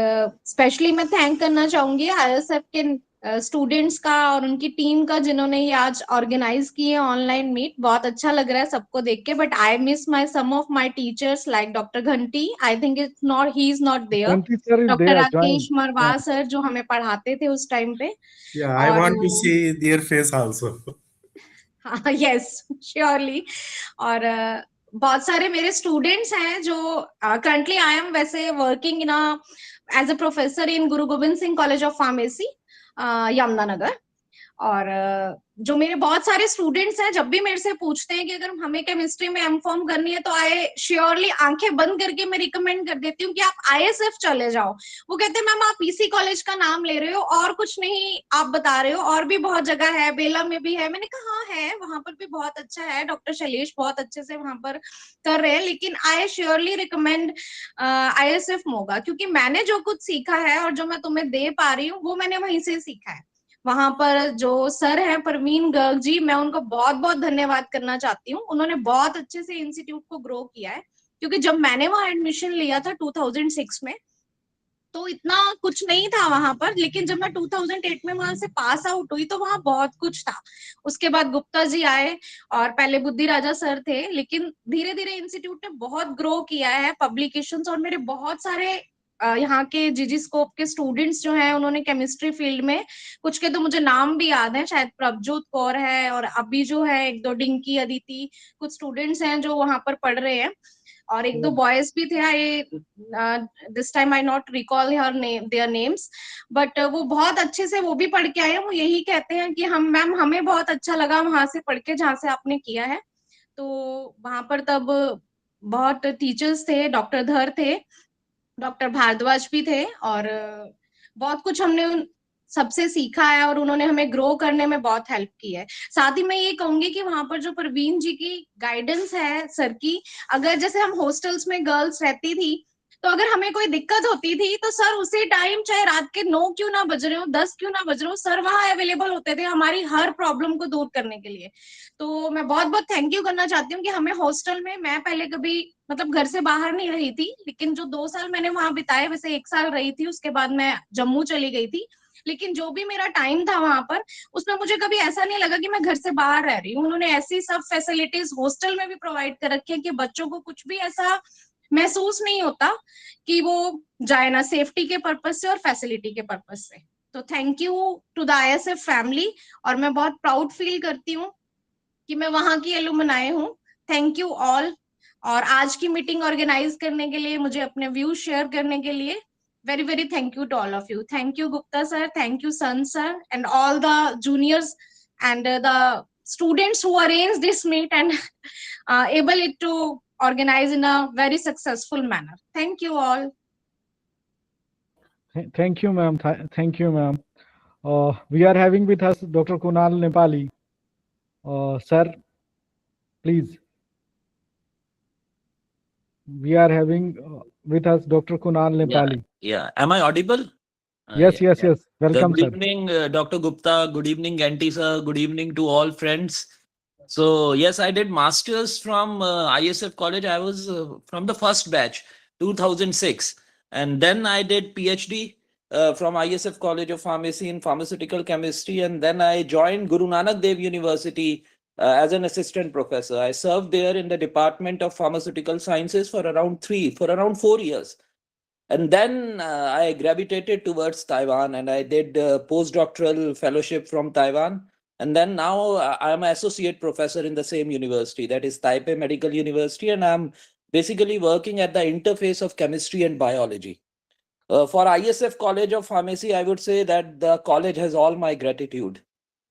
specially मैं thank करना चाहूंगी ISF के students का और उनकी team का जिन्होंने ये आज ऑर्गेनाइज किए ऑनलाइन मीट. बहुत अच्छा लग रहा है सबको देख के. But I miss my some of my teachers like doctor Ghanti. I think it's not, he is not there. Kanti sir is doctor there. Rakesh Join. Marwah sir जो हमें पढ़ाते थे उस टाइम पे. Yeah, I want to see their face also. Yes surely. और बहुत सारे मेरे स्टूडेंट्स हैं जो करंटली आई एम वैसे working in as a professor in Guru Gobind Singh college of pharmacy Yamunanagar. और जो मेरे बहुत सारे स्टूडेंट्स हैं जब भी मेरे से पूछते हैं कि अगर हमें केमिस्ट्री में एमफॉर्म करनी है तो आई श्योरली आंखें बंद करके मैं रिकमेंड कर देती हूँ कि आप ISF चले जाओ. वो कहते हैं मैम आप इसी कॉलेज का नाम ले रहे हो और कुछ नहीं आप बता रहे हो, और भी बहुत जगह है, बेला में भी है. मैंने कहा हाँ है, वहां पर भी बहुत अच्छा है, डॉक्टर शैलेश बहुत अच्छे से वहां पर कर रहे हैं. लेकिन I surely recommend ISF Moga, क्योंकि मैंने जो कुछ सीखा है और जो मैं तुम्हें दे पा रही हूँ वो मैंने वहीं से सीखा है. वहां पर जो सर हैं परवीन गर्ग जी, मैं उनको बहुत बहुत धन्यवाद करना चाहती हूँ. उन्होंने बहुत अच्छे से इंस्टीट्यूट को ग्रो किया है. क्योंकि जब मैंने वहां एडमिशन लिया था 2006 में तो इतना कुछ नहीं था वहां पर. लेकिन जब मैं 2008 में वहां से पास आउट हुई तो वहां बहुत कुछ था. उसके बाद गुप्ता जी आए और पहले बुद्धि राजा सर थे. लेकिन धीरे धीरे इंस्टीट्यूट ने बहुत ग्रो किया है, पब्लिकेशंस, और मेरे बहुत सारे यहाँ के जीजी स्कोप के स्टूडेंट्स जो हैं उन्होंने केमिस्ट्री फील्ड में, कुछ के तो मुझे नाम भी याद है, शायद प्रभजोत कौर है और अभी जो है एक दो डिंकी अदिति, कुछ स्टूडेंट्स हैं जो वहां पर पढ़ रहे हैं. और एक दो बॉयज भी थे. I this time I not recall their names, but वो बहुत अच्छे से वो भी पढ़ के आए. वो यही कहते हैं कि हम मैम हमें बहुत अच्छा लगा वहां से पढ़ के जहाँ से आपने किया है. तो वहां पर तब बहुत टीचर्स थे, डॉक्टर धर थे, डॉक्टर भारद्वाज भी थे, और बहुत कुछ हमने सबसे सीखा है और उन्होंने हमें ग्रो करने में बहुत हेल्प की है. साथ ही मैं ये कहूंगी कि वहां पर जो परवीन जी की गाइडेंस है सर की, अगर जैसे हम हॉस्टल्स में गर्ल्स रहती थी तो अगर हमें कोई दिक्कत होती थी तो सर उसी टाइम, चाहे रात के 9 क्यों ना बज रहे हो, 10 क्यों ना बज रहे हो, सर वहां अवेलेबल होते थे हमारी हर प्रॉब्लम को दूर करने के लिए. तो मैं बहुत बहुत थैंक यू करना चाहती हूँ कि हमें हॉस्टल में, मैं पहले कभी मतलब घर से बाहर नहीं रही थी, लेकिन जो 2 साल मैंने वहां बिताए, वैसे 1 साल रही थी, उसके बाद मैं जम्मू चली गई थी. लेकिन जो भी मेरा टाइम था वहां पर, उसमें मुझे कभी ऐसा नहीं लगा कि मैं घर से बाहर रह रही हूँ. उन्होंने ऐसी सब फैसिलिटीज हॉस्टल में भी प्रोवाइड कर रखी है कि बच्चों को कुछ भी ऐसा महसूस नहीं होता कि वो जाए ना, सेफ्टी के पर्पज से और फैसिलिटी के पर्पज से. तो thank you to the ISF family. और मैं बहुत प्राउड फील करती हूँ कि मैं वहां की एलुमनाई हूँ. Thank you all. और आज की मीटिंग ऑर्गेनाइज करने के लिए, मुझे अपने व्यूज शेयर करने के लिए, very very thank you to all of you. Thank you Gupta sir, thank you San sir, and all the juniors and the students who arranged this meet and able it to organize in a very successful manner. Thank you all. Thank you ma'am. Thank you ma'am. We are having with us Dr. Kunal Nepali. Sir, please. we are having with us Dr. Kunal Nepali. Yeah. Am I audible? Yes, Yeah. yes, yes. Welcome, Good sir. evening, Dr. Gupta. Good evening, Ganti sir. Good evening to all friends. So yes, I did masters from ISF College. I was from the first batch, 2006, and then I did PhD from ISF College of Pharmacy in pharmaceutical chemistry, and then I joined Guru Nanak Dev University as an assistant professor. I served there in the Department of Pharmaceutical Sciences for around 4 years. And then I gravitated towards Taiwan and I did postdoctoral fellowship from Taiwan. And then now I'm an associate professor in the same university, that is Taipei Medical University. And I'm basically working at the interface of chemistry and biology. For ISF College of Pharmacy, I would say that the college has all my gratitude.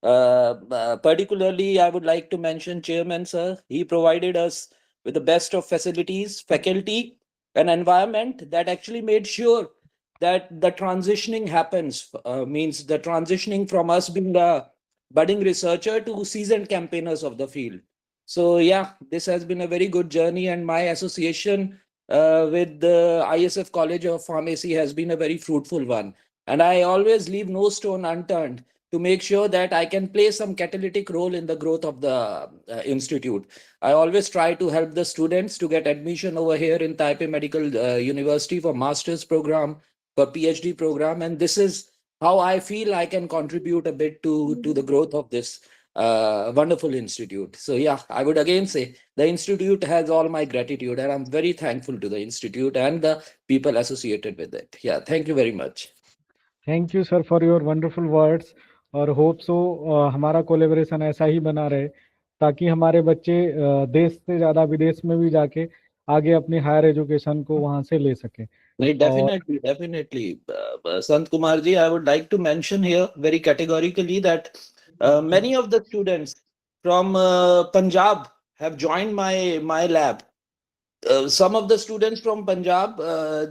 Particularly, I would like to mention Chairman, sir. He provided us with the best of facilities, faculty, an environment that actually made sure that the transitioning happens, means the transitioning from us being a budding researcher to seasoned campaigners of the field. So yeah, this has been a very good journey, and my association with the ISF College of Pharmacy has been a very fruitful one. And I always leave no stone unturned to make sure that I can play some catalytic role in the growth of the institute. I always try to help the students to get admission over here in Taipei Medical University for master's program, for PhD program. And this is how I feel I can contribute a bit to the growth of this wonderful institute. So yeah, I would again say the institute has all my gratitude, and I'm very thankful to the institute and the people associated with it. Yeah, thank you very much. Thank you sir for your wonderful words और hope so हमारा collaboration ऐसा ही बना रहे ताकि हमारे बच्चे देश से ज़्यादा विदेश में भी जाके आगे अपनी हायर एजुकेशन को वहाँ से ले सके. Definitely. Sant Kumar ji, I would like to mention here very categorically that many of the students from Punjab have joined my lab. Some of the students from Punjab,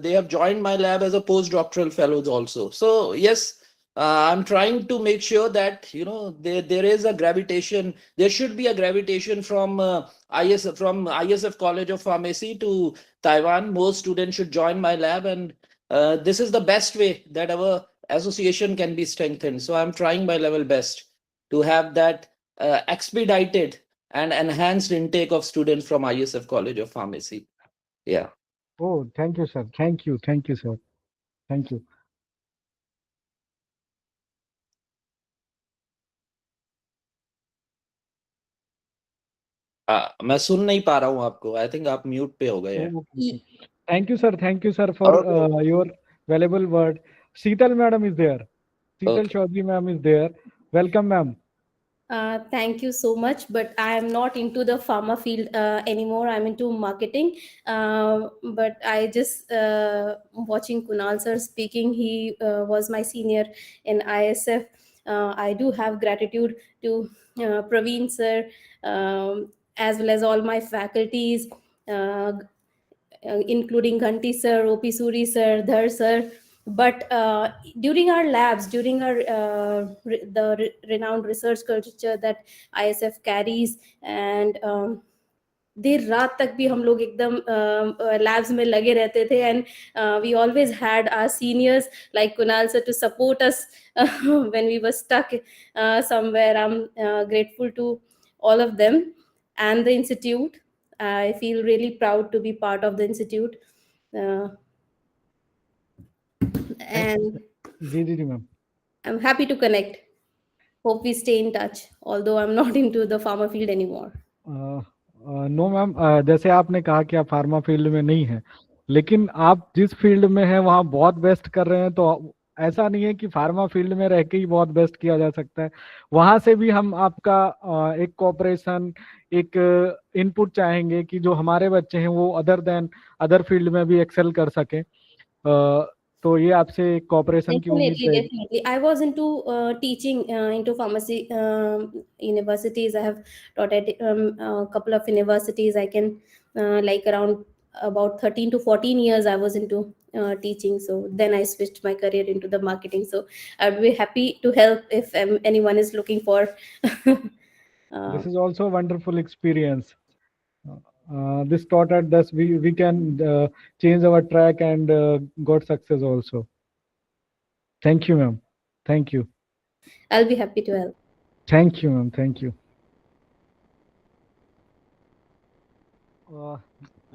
they have joined my lab as a postdoctoral fellows also. So yes, I'm trying to make sure that there is a gravitation. There should be a gravitation from ISF College of Pharmacy to Taiwan. More students should join my lab, and this is the best way that our association can be strengthened. So I'm trying my level best to have that expedited and enhanced intake of students from ISF College of Pharmacy. Yeah. Oh, thank you, sir. Thank you, sir. Thank you. मैं सुन नहीं पा रहा हूँ आपको. I think आप mute पे हो गए हैं. Thank you, sir, for your valuable word. Sheetal madam is there. Sheetal Chaudhary ma'am is there. Welcome, ma'am. Thank you so much, but I am not into the pharma field anymore. I'm into marketing. But I just watching Kunal sir speaking. He was my senior in ISF. I do have gratitude to Praveen sir, as well as all my faculties, including Ghanti sir, OP Suri sir, Dhar sir. But during our labs, during our renowned research culture that ISF carries, and देर रात तक भी हम लोग एकदम labs में लगे रहते थे, and we always had our seniors like Kunal sir to support us when we were stuck somewhere. I'm grateful to all of them and the institute. I feel really proud to be part of the institute. And ma'am. I'm happy to connect. Hope we stay in touch, although I'm not into the pharma field anymore. No ma'am, जैसे आपने कहा कि आप pharma field में नहीं हैं, लेकिन आप जिस फील्ड में हैं वहाँ बहुत बेस्ट कर रहे हैं. तो ऐसा नहीं है कि फार्मा फील्ड में रह के ही बहुत बेस्ट किया जा सकता है. वहाँ से भी हम आपका एक कोऑपरेशन, एक इनपुट चाहेंगे कि जो हमारे बच्चे हैं वो अदर फील्ड में भी एक्सेल कर सके. तो ये आपसे कोऑपरेशन की उम्मीद है. Definitely. I was into teaching into pharmacy universities. I have taught at a couple of universities. I can like around about 13 to 14 years I was into teaching. So then I switched my career into the marketing. So I'd be happy to help if anyone is looking for. This is also a wonderful experience. This taught us that we can change our track and got success also. Thank you, ma'am. Thank you. I'll be happy to help. Thank you, ma'am. Thank you.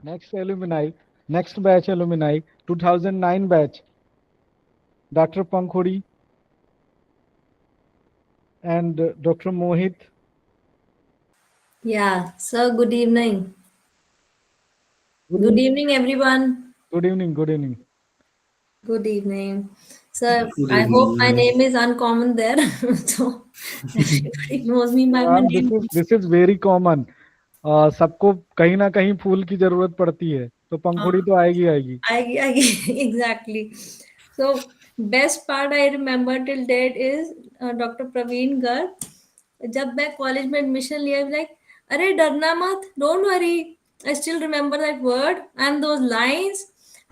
Next alumni, next batch alumni, 2009 batch, Dr. Pankhodi and Dr. Mohit. Yeah, sir, good evening. Good evening, everyone. Good evening. Good evening. Good evening. Sir, Good I hope my evening. name is uncommon there. So everybody knows me by my Ma'am, name. this is very common. सबको कहीं ना कहीं फूल की जरूरत पड़ती है, तो पंखुड़ी तो आएगी आएगी. Exactly. So, best part I remember till date is Dr. Praveen Garg. जब मैं कॉलेज में एडमिशन लिया, लाइक अरे डरना मत, don't worry. I still remember that word and those lines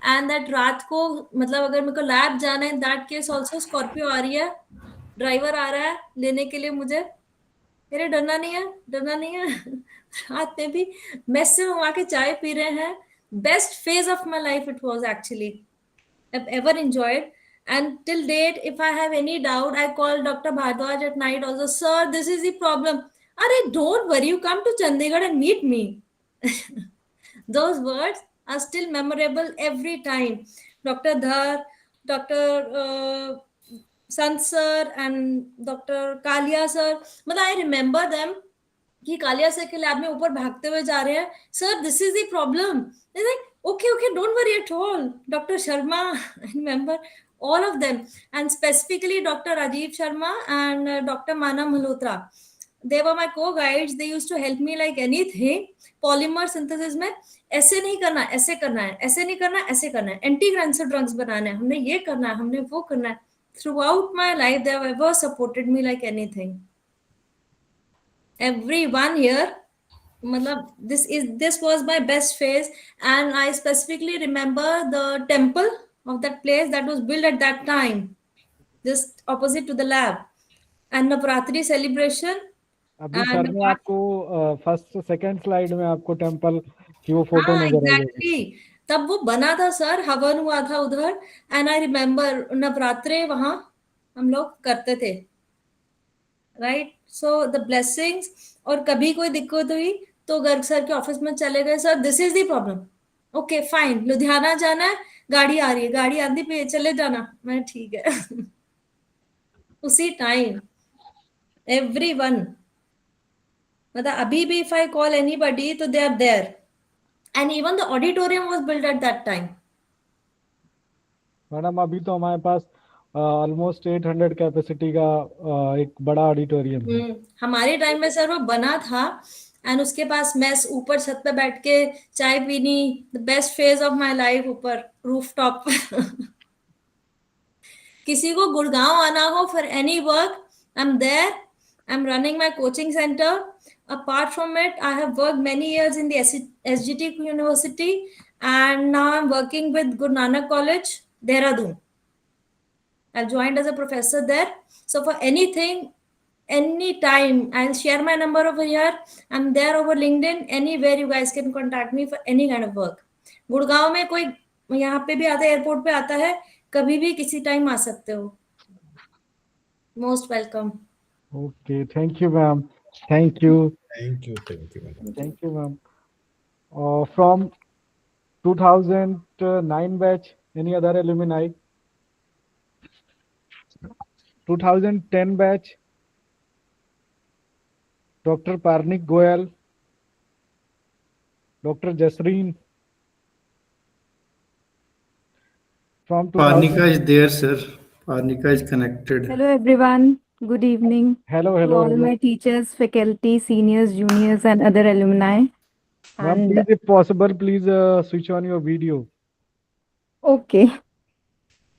and that रात को, मतलब अगर मेरे को लैब जाना है, दैट केस ऑल्सो स्कॉर्पियो आ रही है, ड्राइवर आ रहा है लेने के लिए मुझे, अरे डरना नहीं है, डरना नहीं है. रात में भी मेस से वहां के चाय पी रहे हैं. Best phase of my life it was actually. I've ever enjoyed. And till date, if I have any doubt, I call Dr. Bhardwaj at night also, sir, this is the problem. Arey, don't worry, you come to Chandigarh and meet me. Those words are still memorable every time. Dr. Dhar, Dr. Sant sir and Dr. Kalia sir, मतलब I remember them कि Kaliya sir के lab में ऊपर भागते हुए जा रहे हैं, sir this is the problem. Okay, don't worry at all. Dr. Sharma, I remember all of them, and specifically Dr. Rajiv Sharma and Dr. Mana Malhotra. They were my co-guides. They used to help me like anything. Polymer synthesis में ऐसे नहीं करना, ऐसे करना है, ऐसे नहीं करना, ऐसे करना है, एंटी कैंसर ड्रग्स बनाने हैं, हमने ये करना है, हमने वो करना है. Throughout my life, they have ever supported me like anything. Everyone here, this was my best phase, and I specifically remember the temple of that place that was built at that time, just opposite to the lab, and Navratri celebration. अभी sir ने आपको first second slide में आपको temple की वो photo नजर आ जाएगी. Exactly. तब वो बना था सर, हवन हुआ था उधर, एंड आई रिमेम्बर नवरात्रे वहां हम लोग करते थे, राइट. So the blessings. और कभी कोई दिक्कत हुई तो गर्ग सर के ऑफिस में चले गए, sir this is the problem, okay fine, Ludhiana जाना है, गाड़ी आ रही है, गाड़ी आंधी पे चले जाना, मैं ठीक है. उसी टाइम एवरीवन, मतलब अभी भी इफ आई कॉल एनीबॉडी तो they are there, and even the auditorium was build at that time. Madam अभी तो हमारे पास ऑलमोस्ट 800 कैपेसिटी का एक बड़ा ऑडिटोरियम है. हमारे टाइम में सर वो बना था, एंड उसके पास मेस, ऊपर छत पे बैठ के चाय पीनी, the best phase of my life, ऊपर रूफटॉप. किसी को गुड़गांव आना हो for any work, I am there. I am running my coaching centre. Apart from it, I have worked many years in the SGT University, and now I'm working with Guru Nanak College, Dehradun. I've joined as a professor there. So for anything, anytime, I'll share my number over here. I'm there over LinkedIn. Anywhere you guys can contact me for any kind of work. Gurgaon में कोई यहाँ पे भी आता है, airport पे आता है, कभी भी किसी टाइम आ सकते हो. Most welcome. Okay, thank you, ma'am. Thank you. Thank you. Thank you, madam. Thank you, ma'am. From 2009 batch, any other alumni? 2010 batch, Dr. Parnik Goyal, Dr. Jasreen. From 2000 Parnika is there, sir. Parnika is connected. Hello everyone, good evening Hello, to hello. all hello. my teachers, faculty, seniors, juniors and other alumni. Ma'am, And please, if possible, please switch on your video. okay,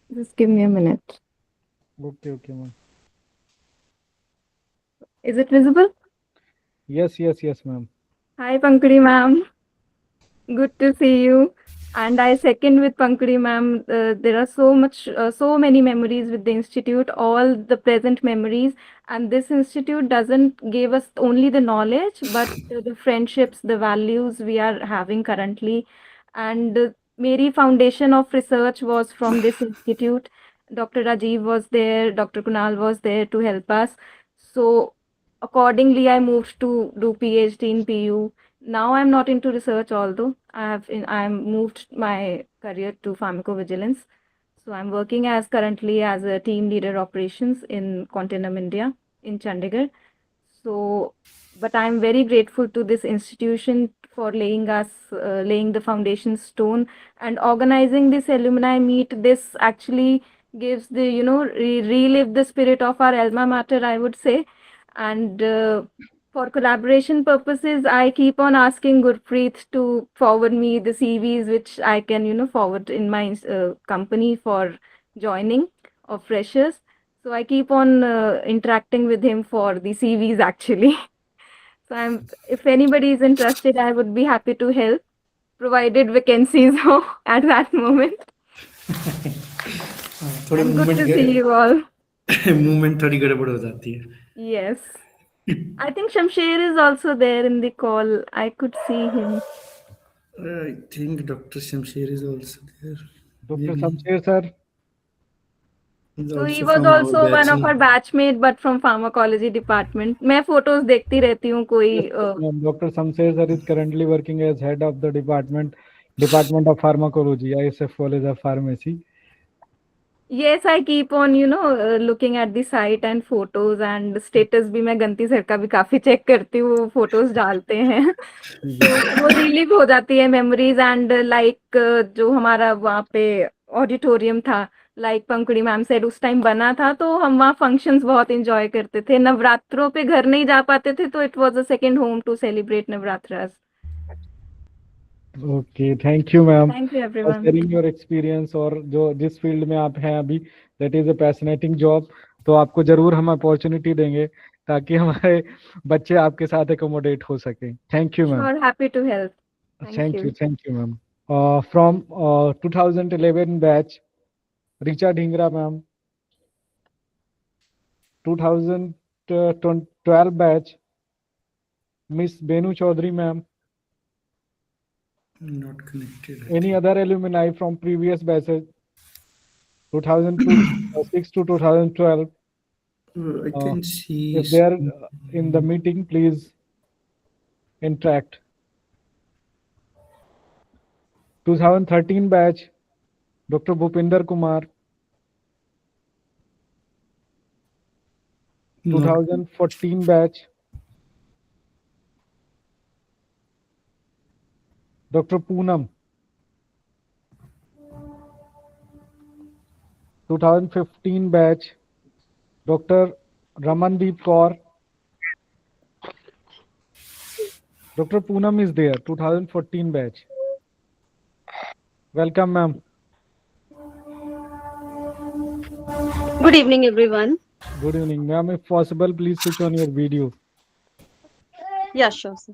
just give me a minute. Okay, okay, ma'am. Is it visible? Yes, yes, yes, ma'am. Hi Pankudi ma'am, good to see you. And I second with Pankudi ma'am. There are so many memories with the institute, all the present memories. And this institute doesn't give us only the knowledge, but the friendships, the values we are having currently. And Mary foundation of research was from this institute. Dr. Rajiv was there, Dr. Kunal was there to help us. So accordingly, I moved to do PhD in PU. Now I'm not into research, although I'm moved my career to pharmacovigilance. So I'm working as currently as a team leader operations in Continuum India in Chandigarh. So, but I'm very grateful to this institution for laying the foundation stone and organizing this alumni meet. This actually gives the, relive the spirit of our alma mater, I would say. And for collaboration purposes, I keep on asking Gurpreet to forward me the CVs, which I can, forward in my company for joining of freshers. So I keep on interacting with him for the CVs actually. So if anybody is interested, I would be happy to help, provided vacancies ho at that moment. थोड़ी And good to movement see you all. Movement थोड़ी गड़बड़ हो जाती है. Yes. I think Shamsher is also there in the call. I could see him. I think Dr. Shamsher is also there. Dr. Maybe. Shamsher sir. He's So he also was from our also one batch, of no? our batchmate, but from pharmacology department. मैं photos देखती रहती हूँ कोई. Dr. Shamsher sir is currently working as head of the Department of Pharmacology, ISF College of Pharmacy. Yes, I keep on, looking at the site and photos and status भी मैं गंती sir का भी काफी check करती हूँ, photos डालते हैं. तो वो रिलीव हो जाती है मेमोरीज. एंड लाइक जो हमारा वहाँ पे ऑडिटोरियम था, लाइक पंकड़ी मैम सेड उस टाइम बना था, तो हम वहाँ फंक्शंस बहुत एंजॉय करते थे. नवरात्रों पे घर नहीं जा पाते थे, तो it was a second home to celebrate Navratras. Okay, thank you ma'am thank you for everyone. sharing your experience. और जो जिस फील्ड में आप हैं अभी, that is a fascinating job. तो आपको जरूर हम अपॉर्चुनिटी देंगे ताकि हमारे बच्चे आपके साथ एकोमोडेट हो सके. Thank you ma'am. Sure, happy to help. Thank you ma'am. From 2011 batch, Richa Dhingra ma'am. 2012 batch, Miss Benu Chaudhary ma'am. Not connected. Any other alumni from previous batches? 2006 to 2012. I can see. If they are in the meeting, please interact. 2013 batch, Dr. Bhupinder Kumar. 2014 batch, Dr. Poonam. 2015 batch, Dr. Ramandeep Kaur. Dr. Poonam is there, 2014 batch. Welcome, ma'am. Good evening, everyone. Good evening, ma'am. If possible, please switch on your video. Yeah, sure, sir.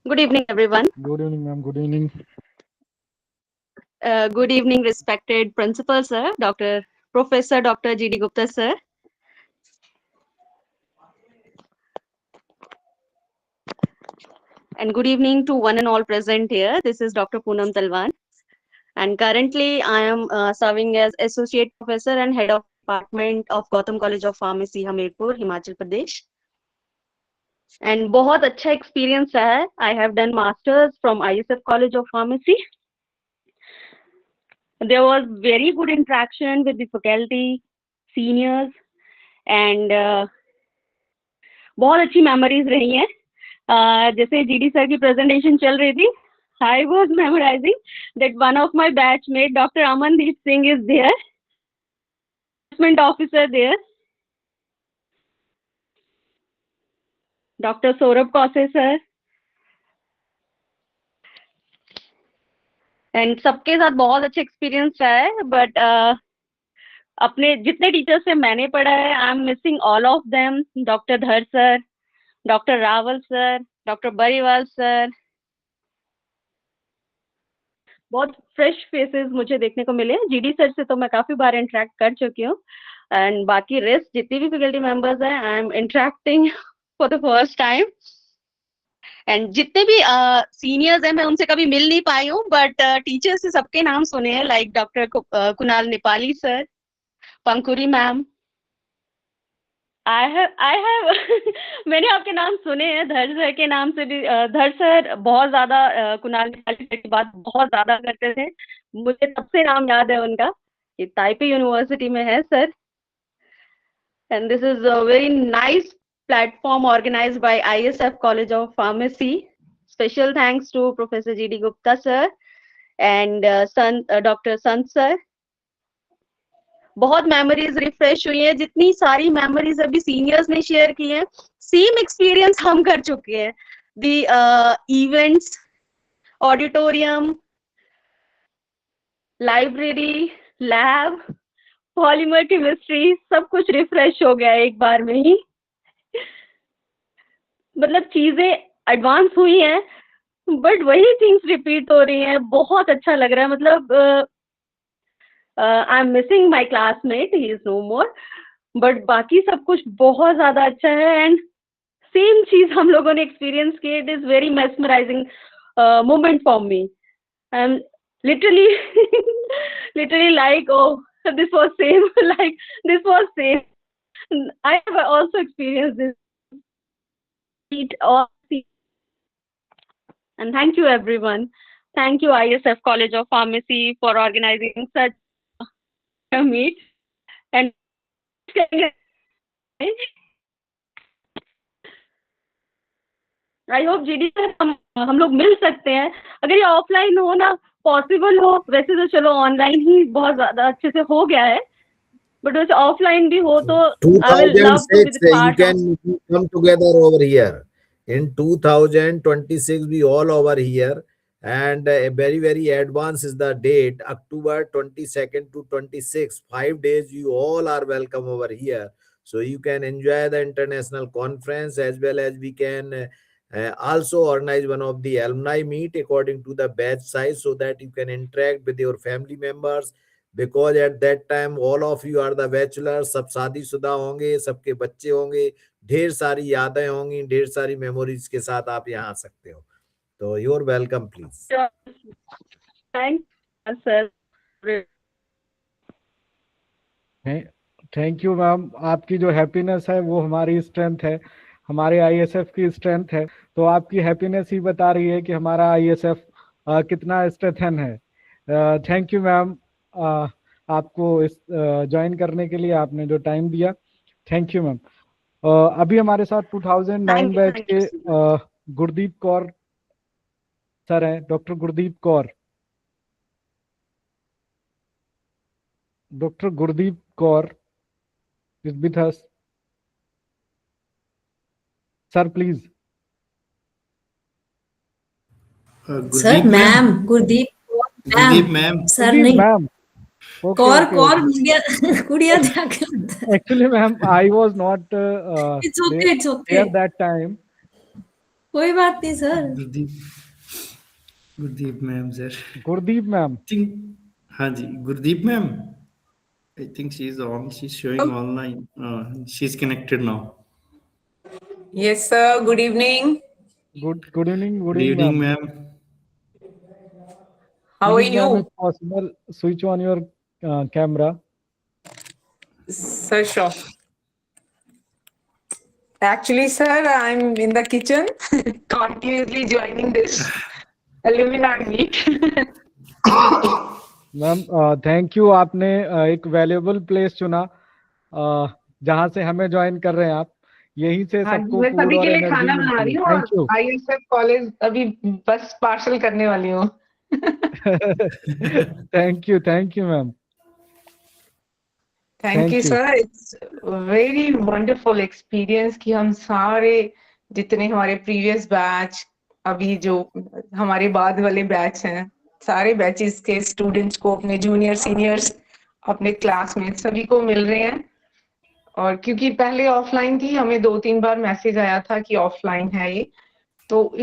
Good evening, everyone. Good evening, ma'am. Good evening. Good evening, respected principal, sir, Professor Dr. G.D. Gupta, sir. And good evening to one and all present here. This is Dr. Poonam Talwan. And currently, I am serving as Associate Professor and Head of Department of Gautam College of Pharmacy, Hamirpur, Himachal Pradesh. And बहुत अच्छा experience है. I have done masters from ISF College of Pharmacy. There was very good interaction with the faculty, seniors, and बहुत अच्छी memories रही हैं. जैसे GD sir की presentation चल रही थी, I was memorizing that one of my batchmate, Dr. Amandeep Singh, is there, assessment officer there. Dr. Saurabh Kose sir. And सबके साथ बहुत अच्छा एक्सपीरियंस रहा है, बट अपने जितने टीचर्स से मैंने पढ़ा है, I am missing all of them, doctor Dhar sir, doctor Rawal sir, doctor Bariwal sir. बहुत फ्रेश फेसेस मुझे देखने को मिले। जीडी सर से तो मैं काफी बार इंटरेक्ट कर चुकी हूँ, एंड बाकी रेस्ट जितनी भी फैकल्टी मेंबर्स हैं, I am interacting for the first time. And जितने भी सीनियर्स हैं, मैं उनसे कभी मिल नहीं पाई हूँ, बट टीचर्स से सबके नाम सुने हैं, like doctor Kunal Nepali sir, Pankuri ma'am. I have मैंने आपके नाम सुने हैं, धर सर के नाम से भी। धर सर बहुत ज्यादा कुणाल नेपाली सर की बात बहुत ज्यादा करते थे, मुझे तब से नाम याद है उनका। ये ताइपे यूनिवर्सिटी में है sir, and this is a very nice platform organized by ISF College of Pharmacy. Special thanks to Professor G.D. Gupta sir and Dr. Sant sir. बहुत मेमोरीज रिफ्रेश हुई है। जितनी सारी मेमोरीज अभी सीनियर्स ने share की हैं, सेम एक्सपीरियंस हम कर चुके हैं। The events, auditorium, library, lab, polymer chemistry, सब कुछ रिफ्रेश हो गया एक बार में ही। मतलब चीजें एडवांस हुई हैं, बट वही थिंग्स रिपीट हो रही हैं। बहुत अच्छा लग रहा है। मतलब I am missing my classmate, he is no more, but बाकी सब कुछ बहुत ज्यादा अच्छा है। एंड सेम चीज हम लोगों ने एक्सपीरियंस की। It is very mesmerising moment for me. I am literally like, oh, this was same, like this was same. I have also experienced this. And thank you everyone. Thank you ISF College of Pharmacy for organizing such a meet. And I hope GD sir हम लोग मिल सकते हैं। अगर ये offline हो ना, possible हो, वैसे तो चलो ऑनलाइन ही बहुत ज्यादा अच्छे से हो गया है, but वैसे ऑफलाइन भी हो तो I will love to visit part you can come together over here. In 2026 we all over here, and a very advanced is the date, October 22nd to 26th. 5 days you all are welcome over here, so you can enjoy the international conference, as well as we can also organize one of the alumni meet according to the batch size, so that you can interact with your family members, because at that time all of you are the bachelors, सब शादीशुदा होंगे, सबके बच्चे होंगे, ढेर सारी यादें होंगी, ढेर सारी मेमोरीज के साथ आप यहाँ आ सकते हो। तो you're welcome please. Thank you sir. Thank you ma'am. आपकी जो हैप्पीनेस है वो हमारी स्ट्रेंथ है, हमारे आईएसएफ की स्ट्रेंथ है। तो आपकी हैप्पीनेस ही बता रही है कि हमारा आईएसएफ कितना स्ट्रेंथन है। थैंक यू मैम, आपको इस ज्वाइन करने के लिए आपने जो टाइम दिया, थैंक यू मैम। अभी हमारे साथ 2009 बैच के गुरदीप कौर सर हैं, doctor Gurdeep Kaur. Doctor Gurdeep Kaur is with us. Sir, please. Sir ma'am, Gurdeep ma'am, sir नहीं मैम। कौर गुड़िया Actually, ma'am, I was not it's okay there that time. कोई बात नहीं sir. Gurdeep ma'am sir. Gurdeep ma'am. हाँ जी, Gurdeep ma'am. I think she's on. She's showing online. She's connected now. Yes, sir. Good evening. Good evening. Good evening, ma'am. How are you? If possible, switch on your camera. Sir, sure. Actually, sir, I'm in the kitchen, continuously joining this alumni meet. Ma'am thank you, आपने एक valuable place चुना जहां से हमें join कर रहे हैं आप। यहीं से सबको मैं सभी के लिए खाना बना रही हूँ और आईएसएफ कॉलेज अभी बस पार्सल करने वाली हूँ। Thank you ma'am. Thank you sir. It's very wonderful experience कि हम सारे जितने हमारे प्रीवियस बैच, अभी जो हमारे बाद वाले बैच हैं, सारे बैचेस के स्टूडेंट्स को, अपने जूनियर सीनियर्स, अपने क्लासमेट सभी को मिल रहे हैं। और क्योंकि पहले ऑफलाइन थी, हमें 2-3 बार मैसेज आया था कि ऑफलाइन है ये, तो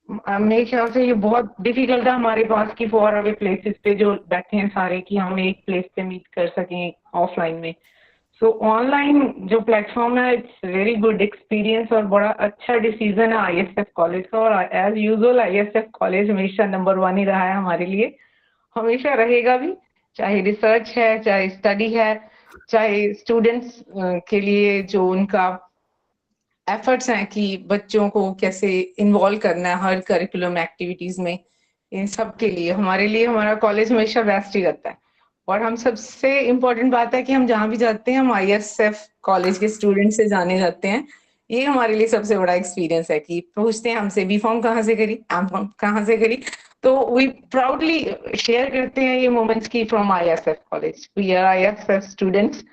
मेरे ख्याल से ये बहुत डिफिकल्ट है हमारे पास कि फॉर अवे प्लेसेस पे जो बैठे हैं सारे, कि हम एक प्लेस पे मीट कर सकें ऑफलाइन में। सो ऑनलाइन जो प्लेटफॉर्म है, इट्स वेरी गुड एक्सपीरियंस और बड़ा अच्छा डिसीजन है ISF कॉलेज का। और एज यूजुअल ISF कॉलेज हमेशा नंबर 1 ही रहा है हमारे लिए, हमेशा रहेगा भी, चाहे रिसर्च है, चाहे स्टडी है, चाहे स्टूडेंट्स के लिए जो उनका एफर्ट्स हैं कि बच्चों को कैसे इन्वॉल्व करना है हर करिकुलम एक्टिविटीज में, इन सब के लिए हमारे लिए हमारा कॉलेज हमेशा बेस्ट ही रहता है। और हम सबसे इम्पोर्टेंट बात है कि हम जहाँ भी जाते हैं हम ISF कॉलेज के स्टूडेंट से जाने जाते हैं। ये हमारे लिए सबसे बड़ा एक्सपीरियंस है कि पूछते हैं हमसे बी फॉर्म कहाँ से करी, एम फॉर्म कहाँ से करी, तो वी प्राउडली शेयर करते हैं ये मोमेंट्स की from ISF college, we are ISF students.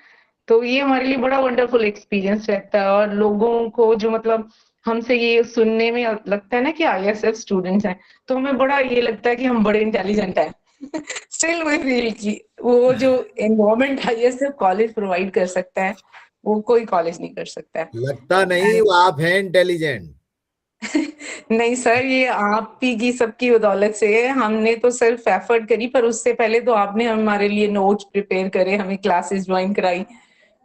तो ये हमारे लिए बड़ा वंडरफुल एक्सपीरियंस रहता है। और लोगों को जो मतलब हमसे ये सुनने में लगता है ना कि ISF स्टूडेंट्स हैं, तो हमें बड़ा ये लगता है कि हम बड़े इंटेलिजेंट हैं। स्टिल वी फील कि वो जो एनवायरनमेंट ISF कॉलेज प्रोवाइड कर सकता है वो कोई कॉलेज नहीं कर सकता है। लगता नहीं वो आप हैं इंटेलिजेंट। नहीं सर, ये आप ही की सबकी बदौलत से है। हमने तो सिर्फ एफर्ट करी, पर उससे पहले तो आपने हमारे लिए नोट्स प्रिपेयर करे, हमें क्लासेस ज्वाइन कराई।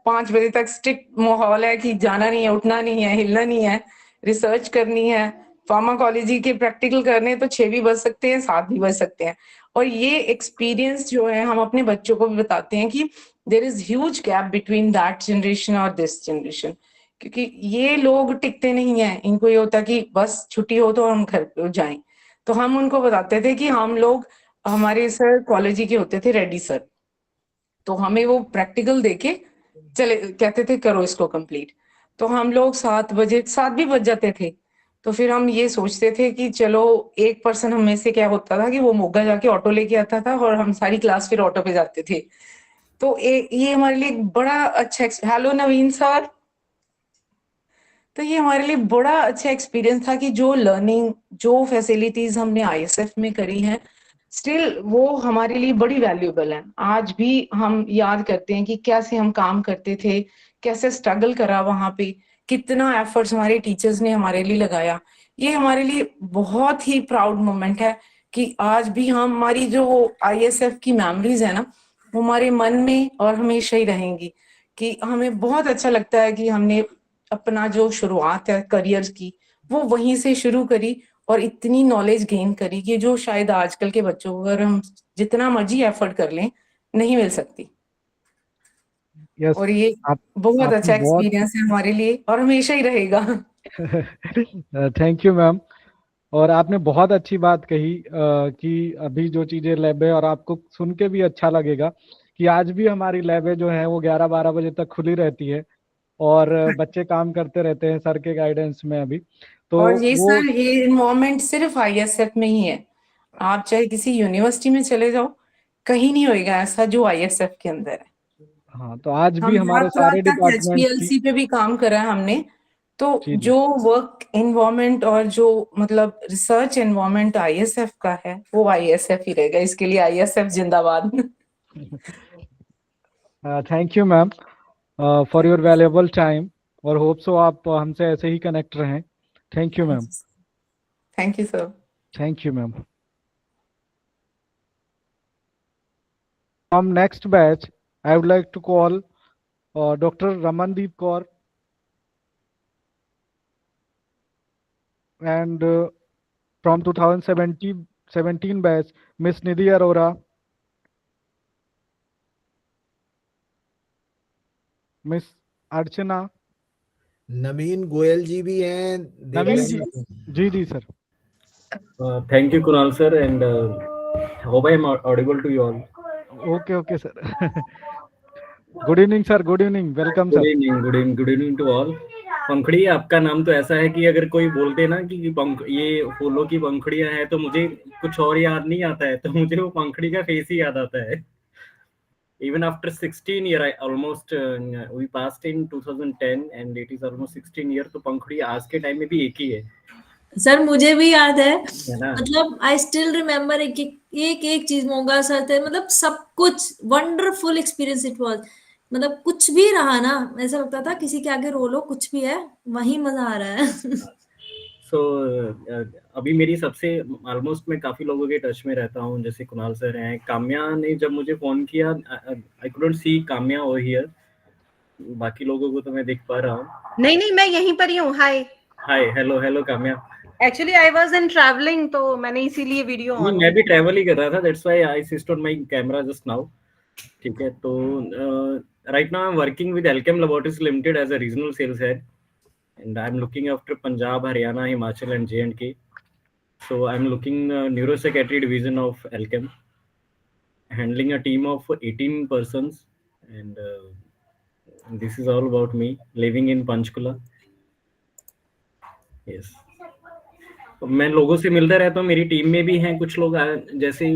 5 बजे तक स्ट्रिक्ट माहौल है कि जाना नहीं है, उठना नहीं है, हिलना नहीं है, रिसर्च करनी है। फार्माकोलॉजी के प्रैक्टिकल करने तो 6 भी बज सकते हैं, 7 भी बज सकते हैं। और ये एक्सपीरियंस जो है हम अपने बच्चों को भी बताते हैं कि there is huge gap between that generation और दिस जनरेशन, क्योंकि ये लोग टिकते नहीं है। इनको ये होता कि बस छुट्टी हो तो हम घर पे जाएं। तो हम उनको बताते थे कि हम लोग, हमारे सर कॉलेज के होते थे, रेड्डी सर, तो हमें वो प्रैक्टिकल देके चले कहते थे करो इसको कंप्लीट। तो हम लोग 7 बजे, 7 भी बज जाते थे, तो फिर हम ये सोचते थे कि चलो एक पर्सन हम में से क्या होता था कि वो मोगा जाके ऑटो लेके आता था और हम सारी क्लास फिर ऑटो पे जाते थे। तो ये हमारे लिए एक बड़ा अच्छा हेलो नवीन सर, तो ये हमारे लिए बड़ा अच्छा एक्सपीरियंस था कि जो लर्निंग, जो फैसिलिटीज हमने ISF में करी हैं, स्टिल वो हमारे लिए बड़ी वैल्यूएबल है। आज भी हम याद करते हैं कि कैसे हम काम करते थे, कैसे स्ट्रगल करा वहां पे, कितना एफर्ट्स हमारे टीचर्स ने हमारे लिए लगाया। ये हमारे लिए बहुत ही प्राउड मोमेंट है कि आज भी हम, हमारी जो ISF की मेमोरीज है ना, वो हमारे मन में और हमेशा ही रहेंगी। कि हमें बहुत अच्छा लगता है कि हमने अपना जो शुरुआत है करियर की वो वहीं से शुरू करी और इतनी नॉलेज गेन करी कि जो शायद आजकल के बच्चों को अगर हम जितना मर्जी एफर्ट कर लें नहीं मिल सकती। यस, और ये बहुत अच्छा एक्सपीरियंस है हमारे लिए और हमेशा ही रहेगा। Thank you ma'am. और आपने बहुत अच्छी बात कही कि अभी जो चीजें लैब है, और आपको सुन के भी अच्छा लगेगा कि आज भी हमारी लैबें जो है वो 11-12 बजे तक खुली रहती है और बच्चे काम करते रहते हैं सर के गाइडेंस में अभी। तो और ये वो सर, ये इन्वायरमेंट सिर्फ ISF में ही है। आप चाहे किसी यूनिवर्सिटी में चले जाओ, कहीं नहीं होएगा ऐसा जो ISF के अंदर है। हाँ, तो आज भी हम हमारे रात सारे तक डिपार्टमेंट्स की HPLC पे भी काम करा है हमने। तो जी जी जो वर्क एनवायरनमेंट और जो मतलब रिसर्च एनवायरनमेंट ISF का है वो ISF ही रहेगा। इसके लिए ISF जिंदाबाद। Thank you ma'am for your valuable time, और होप सो आप हमसे ऐसे ही कनेक्ट रहें। Thank you ma'am. Thank you sir. Thank you ma'am. From next batch, I would like to call Dr. Ramandeep Kaur, and from 2017 batch, Miss Nidhi Arora, Miss Archana, नवीन गोयल जी भी हैं। नवीन जी, जी जी sir. Thank you, Kunal sir, and hope I am audible to you all. Okay sir. Good evening sir, good evening, welcome Good sir. evening, good evening, good evening to all. पंखड़ी, आपका नाम तो ऐसा है कि अगर कोई बोलते ना कि ये फूलों की पंखड़ियां हैं तो मुझे कुछ और याद नहीं आता है, तो मुझे वो पंखड़ी का फेस ही याद आता है। Even after 16 year, I almost we passed in 2010 and it is almost 16 year, तो पंखड़ी आज के टाइम में भी एक ही है। सर मुझे भी याद है, ना? मतलब आई स्टिल रिमेम्बर एक चीज मोगा सर थे, मतलब सब कुछ वंडरफुल एक्सपीरियंस इट वाज। मतलब कुछ भी रहा ना, ऐसा लगता था किसी के आगे रो लो, कुछ भी है वही मजा आ रहा है। सो अभी मेरी सबसे ऑलमोस्ट मैं काफी लोगों के टच में रहता हूँ, जैसे कुणाल सर हैं। काम्या ने जब मुझे फोन किया, I couldn't see Kamya over here, बाकी लोगों को तो मैं देख पा रहा हूँ। नहीं नहीं, मैं यहीं पर ही हूँ। Hi, hi, hello hello Kamya. Actually I was in travelling, तो मैंने इसीलिए वीडियो नहीं, ऑन मैं भी ट्रैवल ही कर रहा था, that's why I switched on my camera just now. ठीक है, तो right now I am working with Alkem laboratories limited as a regional sales head, and I'm looking after Punjab, Haryana, Himachal, and J&K. So I'm looking neuropsychiatry division of Alchem, handling a team of 18 persons, and this is all about me living in Panchkula. Yes. तो मैं लोगों से मिलता रहता हूँ, मेरी team में भी हैं कुछ लोग, जैसे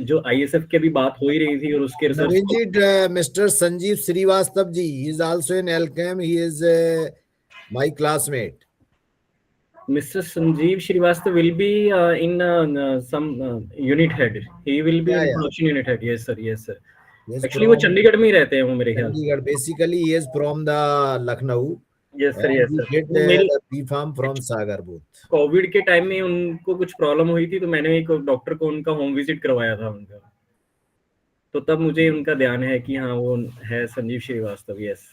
जो ISF की भी बात हो ही रही थी और उसके research Naveen ji, Mr. Sanjeev Srivastava ji, he is also in Alchem. He is my classmate. Mr. Sanjeev Srivastava will be in some unit head. He will be in production unit head. Yes, sir. Yes, sir. Yes, Actually, वो चंडीगढ़ में ही रहते हैं वो मेरे ख्याल। Chandigarh. Basically, he is from the Lucknow. Yes, sir. Yes, sir. He did the B.Pharm from Sagar booth. Covid के time में उनको कुछ प्रॉब्लम हुई थी, तो मैंने एक डॉक्टर को उनका होम विजिट करवाया था उनका, तो तब मुझे उनका ध्यान है कि हाँ वो है संजीव श्रीवास्तव। यस।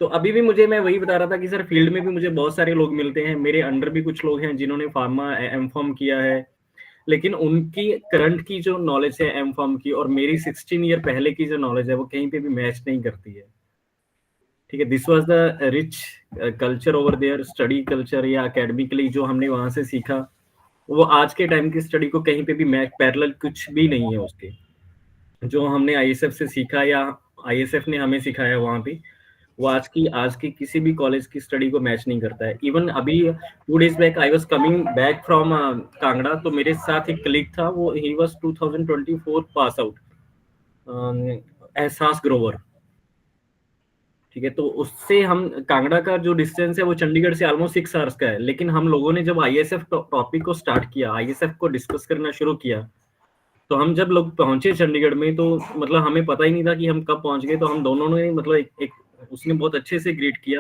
तो अभी भी मुझे, मैं वही बता रहा था कि सर फील्ड में भी मुझे बहुत सारे लोग मिलते हैं, मेरे अंडर भी कुछ लोग हैं जिन्होंने फार्मा एम.फार्म किया है, लेकिन उनकी करंट की जो नॉलेज है एम.फार्म की और मेरी 16 ईयर पहले की जो नॉलेज है वो कहीं पे भी मैच नहीं करती है। ठीक है, this was the rich culture over there, study culture या एकेडमिकली जो हमने वहां से सीखा, वो आज के टाइम की स्टडी को कहीं पे भी मैच पैरेलल कुछ भी नहीं है उसके। जो हमने ISF से सीखा या ISF ने हमें सिखाया वहां पे, वो आज की किसी भी कॉलेज की स्टडी को मैच नहीं करता है। इवन अभी 2 days back I was coming back from Kangra, तो मेरे साथ एक कलीग था, वो ही वाज 2024 पास आउट, एहसास ग्रोवर। ठीक है, तो उससे हम, कांगड़ा का जो डिस्टेंस है वो चंडीगढ़ से ऑलमोस्ट 6 आवर्स का है, लेकिन हम लोगों ने जब ISF टॉपिक को स्टार्ट किया, ISF को डिस्कस करना शुरू किया, तो हम जब लोग पहुंचे चंडीगढ़ में, तो मतलब हमें पता ही नहीं था कि हम कब पहुंच गए। तो हम दोनों ने मतलब एक उसने बहुत अच्छे से ग्रीट किया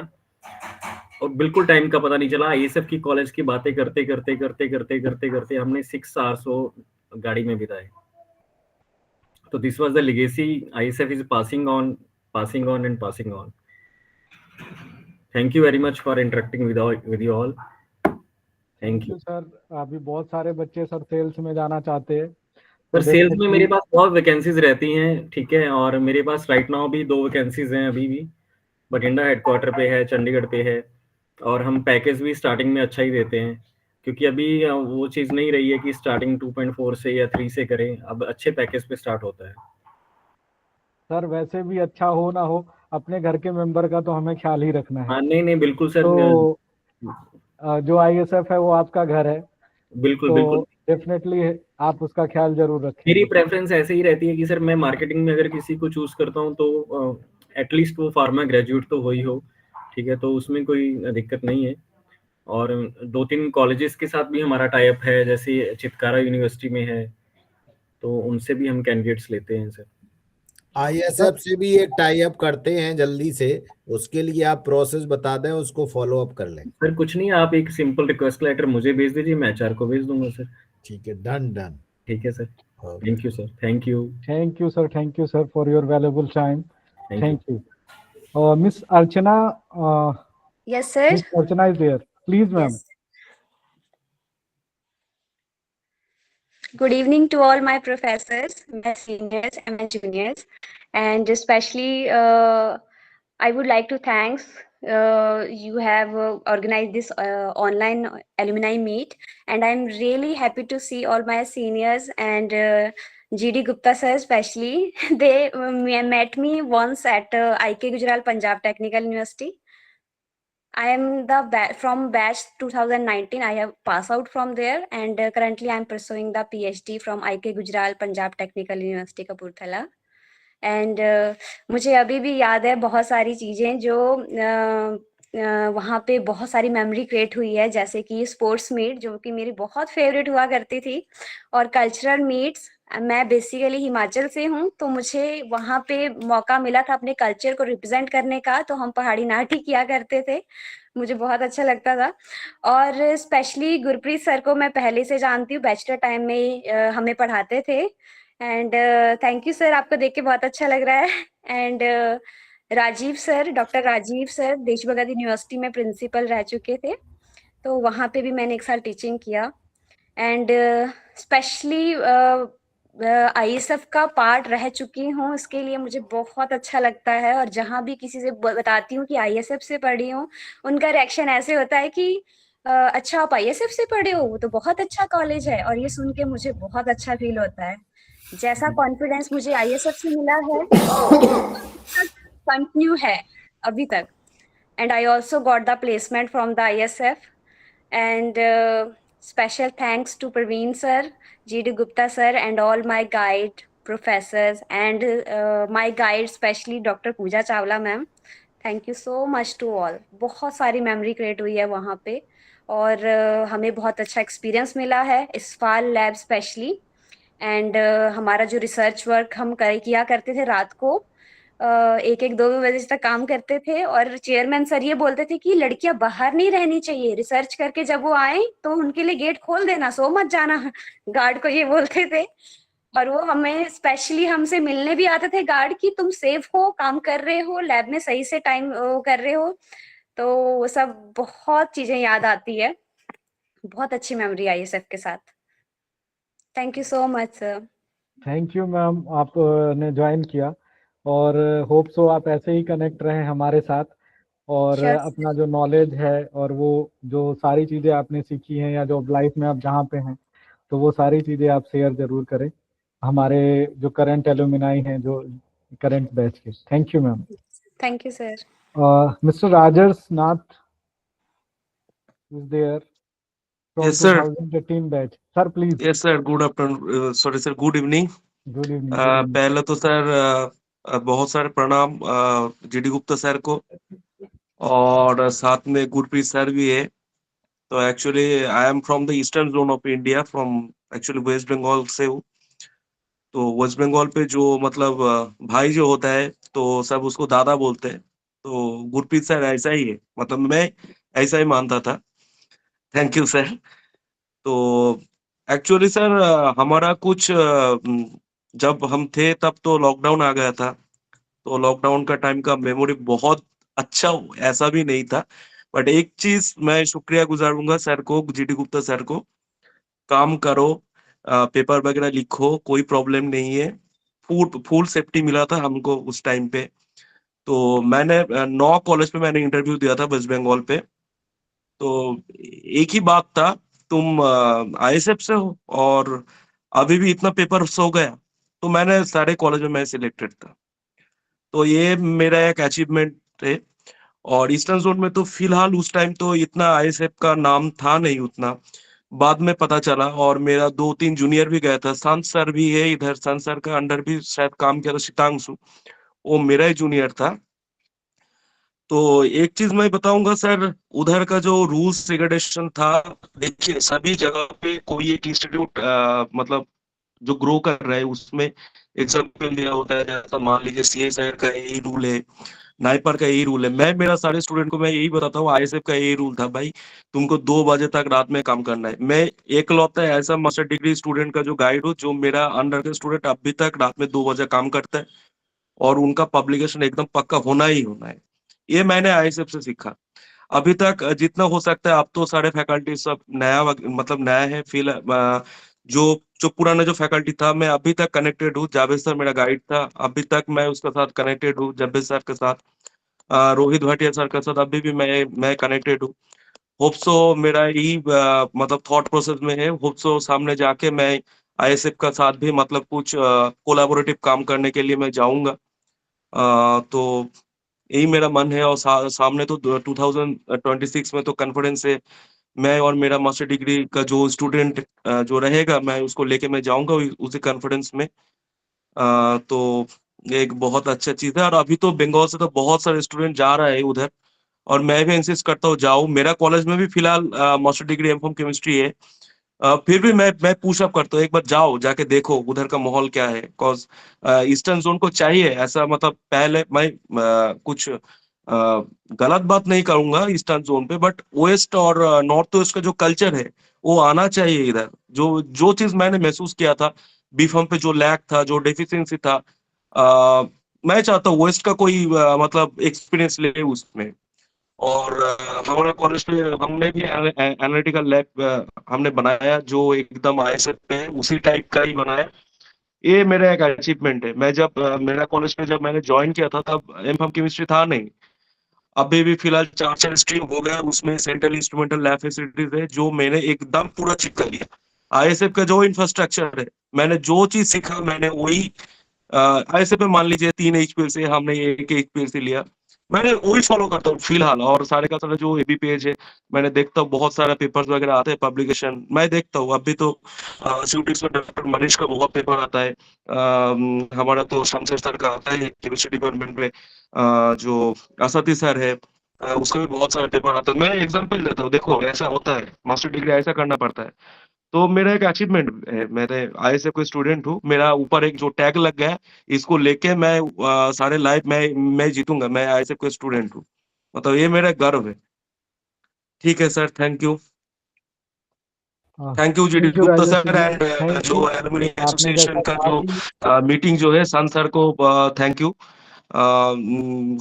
और बिल्कुल टाइम का पता नहीं चला। ISF की कॉलेज की बातें करते करते करते करते करते करते हमने 6 आवर्स वो गाड़ी में बिताए। तो this was the legacy, ISF is passing on and passing on. Thank you very much for interacting with you all. Thank you sir. अभी बहुत सारे बच्चे सर सेल्स में जाना चाहते हैं, सर। सेल्स में मेरे पास बहुत वैकेंसीज रहती हैं, ठीक है, और मेरे पास राइट नाउ भी 2 वैकेंसीज हैं अभी भी, बठिंडा हेडक्वार्टर पे है, चंडीगढ़ पे है, और हम पैकेज भी स्टार्टिंग में अच्छा ही देते हैं, क्योंकि अभी वो चीज़ नहीं रही है कि स्टार्टिंग 2.4 से या 3 से करें, अब अच्छे पैकेज पे स्टार्ट होता है। सर वैसे भी अच्छा हो ना हो, अपने घर के मेंबर का तो हमें ख्याल ही रखना है। हाँ, नहीं बिल्कुल सर। तो जो ISF है वो आपका घर है, बिल्कुल तो बिल्कुल डेफिनेटली आप उसका ख्याल जरूर रखें। मेरी प्रेफरेंस ऐसे ही रहती है कि सर मैं मार्केटिंग में अगर किसी को चूज करता हूँ तो एटलीस्ट वो फार्मा ग्रेजुएट तो हो ही हो, ठीक है, तो उसमें कोई दिक्कत नहीं है। और 2-3 कॉलेजेस के साथ भी हमारा टाई अप है, जैसे चितकारा यूनिवर्सिटी में है, तो उनसे भी हम कैंडिडेट्स लेते हैं सर। ISF से भी एक टाई अप करते हैं जल्दी से, उसके लिए आप प्रोसेस बता दें, उसको फॉलो अप कर लें। सर कुछ नहीं, आप एक सिंपल रिक्वेस्ट लेटर मुझे भेज दीजिए, मैं HR को भेज दूंगा सर। ठीक है, डन। ठीक है sir, thank you sir. Thank you sir for your valuable time. Thank you. Miss Archana, yes sir, Miss Archana is there, please ma'am. yes. Good evening to all my professors, my seniors and my juniors, and especially I would like to thanks you have organized this online alumni meet, and I'm really happy to see all my seniors and GD Gupta sir especially. They met me once at IK Gujral Punjab Technical University. I am from batch 2019. I have passed out from there, and currently I am pursuing the PhD from IK Gujral Punjab Technical University Kapurthala. And मुझे अभी भी याद है बहुत सारी चीजें जो वहाँ पे बहुत सारी मेमोरी क्रिएट हुई है, जैसे कि स्पोर्ट्स मीट जो कि मेरी बहुत फेवरेट हुआ करती थी, और कल्चरल मीट्स। मैं बेसिकली हिमाचल से हूँ, तो मुझे वहाँ पे मौका मिला था अपने कल्चर को रिप्रेजेंट करने का, तो हम पहाड़ी नाटी किया करते थे, मुझे बहुत अच्छा लगता था। और स्पेशली गुरप्रीत सर को मैं पहले से जानती हूँ, बैचलर टाइम में हमें पढ़ाते थे। एंड थैंक यू सर, आपको देख के बहुत अच्छा लग रहा है। And Rajiv sir, doctor Rajiv sir Desh Bhagat university में प्रिंसिपल रह चुके थे, तो वहाँ पे भी मैंने 1 साल टीचिंग किया। एंड स्पेशली ISF का पार्ट रह चुकी हूँ, इसके लिए मुझे बहुत अच्छा लगता है। और जहाँ भी किसी से बताती हूँ कि ISF से पढ़ी हूँ, उनका रिएक्शन ऐसे होता है कि अच्छा आप ISF से पढ़े हो, वो तो बहुत अच्छा कॉलेज है। और ये सुन के मुझे बहुत अच्छा फील होता है। जैसा कॉन्फिडेंस मुझे ISF से मिला है कंटिन्यू है अभी तक। And I also got the placement from the ISF। And special thanks to Praveen sir, GD Gupta sir, and all my guide professors, and my guide especially Dr. Pooja Chawla ma'am. Thank you so much to all. बहुत सारी memory create हुई है वहाँ पे, और हमें बहुत अच्छा एक्सपीरियंस मिला है इस्फाल लैब स्पेशली। एंड हमारा जो रिसर्च वर्क हम किया करते थे रात को 1-1, 2-2 बजे तक काम करते थे, और चेयरमैन सर ये बोलते थे कि लड़कियां बाहर नहीं रहनी चाहिए, रिसर्च करके जब वो आए तो उनके लिए गेट खोल देना, सो मत जाना। गार्ड को ये बोलते थे। और वो हमें स्पेशली हमसे मिलने भी आते थे गार्ड की, तुम सेफ हो, काम कर रहे हो, लैब में सही से टाइम कर रहे हो। तो वो सब बहुत चीजें याद आती है। बहुत अच्छी मेमोरी ISF के साथ। Thank you so much sir. Thank you ma'am, आपने ज्वाइन किया, और होप सो आप ऐसे ही कनेक्ट रहें हमारे साथ, और Sure. अपना जो नॉलेज है और वो जो सारी चीज़ें आपने सीखी हैं या जो लाइफ में आप जहाँ पे हैं, तो वो सारी चीज़ें आप शेयर जरूर करें हमारे जो करंट एलुमिनाई हैं, जो करंट बैच के। Thank you ma'am. Thank you sir. Mr. Rajers Nath is there from Yes, sir. 2018 batch. Sir, please. Yes, sir. Good afternoon. Sorry, sir. Good evening. Good evening. पहले तो sir बहुत सारे प्रणाम GD Gupta sir को, और साथ में गुरप्रीत सर भी है। तो actually I am from the eastern zone of India, from actually West Bengal से हूँ। तो वेस्ट बंगाल पे जो मतलब भाई जो होता है तो सब उसको दादा बोलते हैं। तो गुरप्रीत सर ऐसा ही है, मतलब मैं ऐसा ही मानता था। Thank you sir. तो एक्चुअली सर हमारा कुछ जब हम थे तब तो लॉकडाउन आ गया था, तो लॉकडाउन का टाइम का मेमोरी बहुत अच्छा ऐसा भी नहीं था। बट एक चीज मैं शुक्रिया गुजारूंगा सर को, GD गुप्ता सर को, काम करो, पेपर वगैरह लिखो, कोई प्रॉब्लम नहीं है। फुल सेफ्टी मिला था हमको उस टाइम पे। तो मैंने 9 कॉलेज पे मैंने इंटरव्यू दिया था वेस्ट बंगाल पे। तो एक ही बात था, तुम ISF से हो और अभी भी इतना पेपर हो गया। तो मैंने सारे कॉलेज में मैं सिलेक्टेड था। तो ये मेरा एक अचीवमेंट है। और ईस्टर्न जोन में तो फिलहाल उस टाइम तो इतना ISF का नाम था नहीं उतना, बाद में पता चला। और मेरा 2-3 जूनियर भी गया था, संत सर भी है इधर, संत सर का अंडर भी शायद काम किया था, शीतांशु, वो मेरा ही जूनियर था। तो एक चीज मैं बताऊंगा सर, उधर का जो रूल्स रेगुलेशन था, देखिए सभी जगह पे कोई एक इंस्टीट्यूट मतलब जो ग्रो कर रहा है उसमें एग्जाम्पल दिया होता है। जैसा मान लीजिए CSIR का यही रूल है, नाइपर का यही रूल है। मैं मेरा सारे स्टूडेंट को मैं यही बताता हूँ, ISF का यही रूल था, भाई तुमको 2 बजे तक रात में काम करना है। मैं एकलौता ऐसा मास्टर डिग्री स्टूडेंट का जो गाइड हूँ, जो मेरा अंडर का स्टूडेंट अभी तक रात में 2 बजे काम करता है, और उनका पब्लिकेशन एकदम पक्का होना ही होना है। ये मैंने ISF से सीखा। अभी तक जितना हो सकता है, अब तो सारे फैकल्टी सब नया मतलब नया है फील। जो जो पुराना जो फैकल्टी था, मैं अभी तक कनेक्टेड हूँ। जावेद सर मेरा गाइड था, अभी तक मैं उसके साथ कनेक्टेड हूँ, जावेद सर के साथ, रोहित भाटिया सर के साथ अभी भी मैं कनेक्टेड हूँ। होप सो मेरा यही मतलब थॉट प्रोसेस में है। होप सो सामने जाके मैं ISF का साथ भी मतलब कुछ कोलैबोरेटिव काम करने के लिए मैं जाऊंगा। तो यही मेरा मन है। और सामने तो 2026 में तो कॉन्फ्रेंस है, मैं और मेरा मास्टर डिग्री का जो स्टूडेंट जो रहेगा, मैं उसको लेके मैं जाऊंगा उसी कॉन्फ्रेंस में। तो एक बहुत अच्छा चीज है। और अभी तो बंगाल से तो बहुत सारे स्टूडेंट जा रहा है उधर, और मैं भी इंसिस्ट करता हूँ जाओ। मेरा कॉलेज में भी फिलहाल मास्टर डिग्री एमकॉम केमिस्ट्री है, फिर भी मैं पुश अप करता हूँ, एक बार जाओ, जाके देखो उधर का माहौल क्या है। कॉज ईस्टर्न जोन को चाहिए ऐसा, मतलब पहले मैं कुछ गलत बात नहीं करूंगा ईस्टर्न जोन पे, बट वेस्ट और नॉर्थ वेस्ट का जो कल्चर है वो आना चाहिए इधर। जो जो चीज मैंने महसूस किया था बीफार्म पे, जो लैक था, जो डेफिशिएंसी था, मैं चाहता हूँ वेस्ट का कोई मतलब एक्सपीरियंस ले उसमें। और हमारे कॉलेज पे हमने भी एनालिटिकल लैब हमने बनाया जो एकदम आईएसएफ पे है, उसी टाइप का ही बनाया। ये मेरा एक अचीवमेंट है। मैं जब मेरा कॉलेज में जब मैंने ज्वाइन किया था तब एमकॉम केमिस्ट्री था नहीं। अभी भी फिलहाल 4 स्ट्रीम हो गया, उसमें सेंट्रल इंस्ट्रूमेंटल लैब फैसिलिटीज है जो मैंने एकदम पूरा चेक कर लिया। आईएसएफ का जो इंफ्रास्ट्रक्चर है, मैंने जो चीज सीखा मैंने वही आईएसएफ में मान लीजिए 3 एचपीएल से हमने 1 एचपीएल से लिया, मैंने वही फॉलो करता हूँ फिलहाल। और सारे का सारा जो एबी पेज है मैंने देखता हूँ, बहुत सारा पेपर्स वगैरह आते हैं पब्लिकेशन, मैं देखता हूँ। अभी तो सिविटिक्स में डॉक्टर मनीष का बहुत पेपर आता है, हमारा तो शमशेर सर का आता है केमिस्ट्री डिपार्टमेंट में, जो असती सर है उसका भी बहुत सारा पेपर आता है। मैं एग्जाम्पल देता हूँ, देखो ऐसा होता है, मास्टर डिग्री ऐसा करना पड़ता है। तो मेरा एक अचीवमेंट है, मेरे आईएसएफ का स्टूडेंट हूँ, मेरा ऊपर एक जो टैग लग गया है इसको लेके मैं सारे लाइफ मैं जीतूंगा, मैं आईएसएफ का स्टूडेंट हूँ, मतलब ये मेरा गर्व है। ठीक है sir, thank you. Thank you GD thank you Gupta Rajesh sir, जी, एंड थैंक जो यू। एलुमनी आपने एसोसिएशन जैसा का कहा जो कि मीटिंग जो है सन सर को थैंक यू।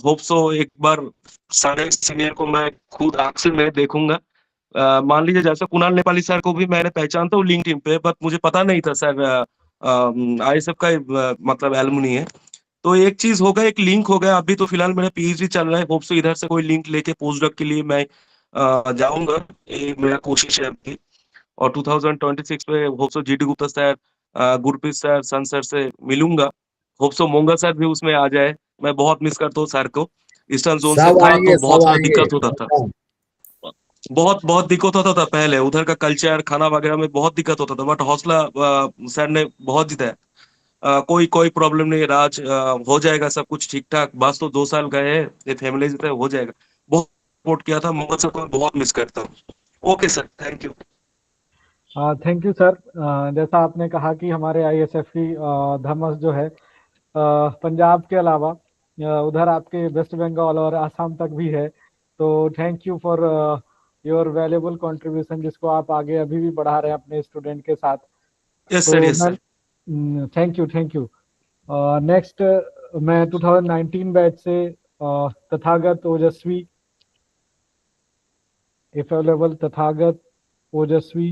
होप सो एक बार सारे सीनियर को मैं खुद आंख से मैं देखूंगा। मान लीजिए जैसे कुणाल नेपाली सर को भी मैंने पहचानता हूँ लिंक्डइन पे, बट मुझे पता नहीं था सर आईएसएफ का मतलब एलुमनी है। तो एक चीज हो गया, एक लिंक हो गया। अभी तो फिलहाल मेरा पीएचडी चल रहा है, होप सो इधर से कोई लिंक लेके पोस्ट डॉक के लिए मैं जाऊंगा, ये मेरा कोशिश है अभी। और 2026 में hope so GD Gupta sir, Gurpreet sir, सन सर से मिलूंगा। होप सो मोंगा सर भी उसमें आ जाए, मैं बहुत मिस करता हूँ सर को। ईस्टर्न जोन से सब था तो आएंगे, बहुत सब सारा आएंगे। दिक्कत होता था, बहुत बहुत दिक्कत होता था पहले, उधर का कल्चर खाना वगैरह में बहुत दिक्कत होता था, बट हौसला सर ने बहुत जिताया। कोई कोई प्रॉब्लम नहीं राज, हो जाएगा सब कुछ ठीक ठाक, बस तो 2 साल गए हैं, ये फैमिली जितना हो जाएगा। बहुत सपोर्ट किया था, मोहम्मद सर को मैं बहुत मिस करता हूँ। Okay sir, thank you. Thank you sir. जैसा आपने कहा कि हमारे आईएसएफ की धर्मस जो है पंजाब के अलावा उधर आपके वेस्ट बंगाल और आसाम तक भी है। तो thank you for your valuable contribution, जिसको आप आगे अभी भी बढ़ा रहे हैं अपने स्टूडेंट के साथ। यस तो सर, यस मैं सर। Thank you. नेक्स्ट मैं 2019 बैच से तथागत ओजस्वी, इफ अवेलेबल, तथागत ओजस्वी।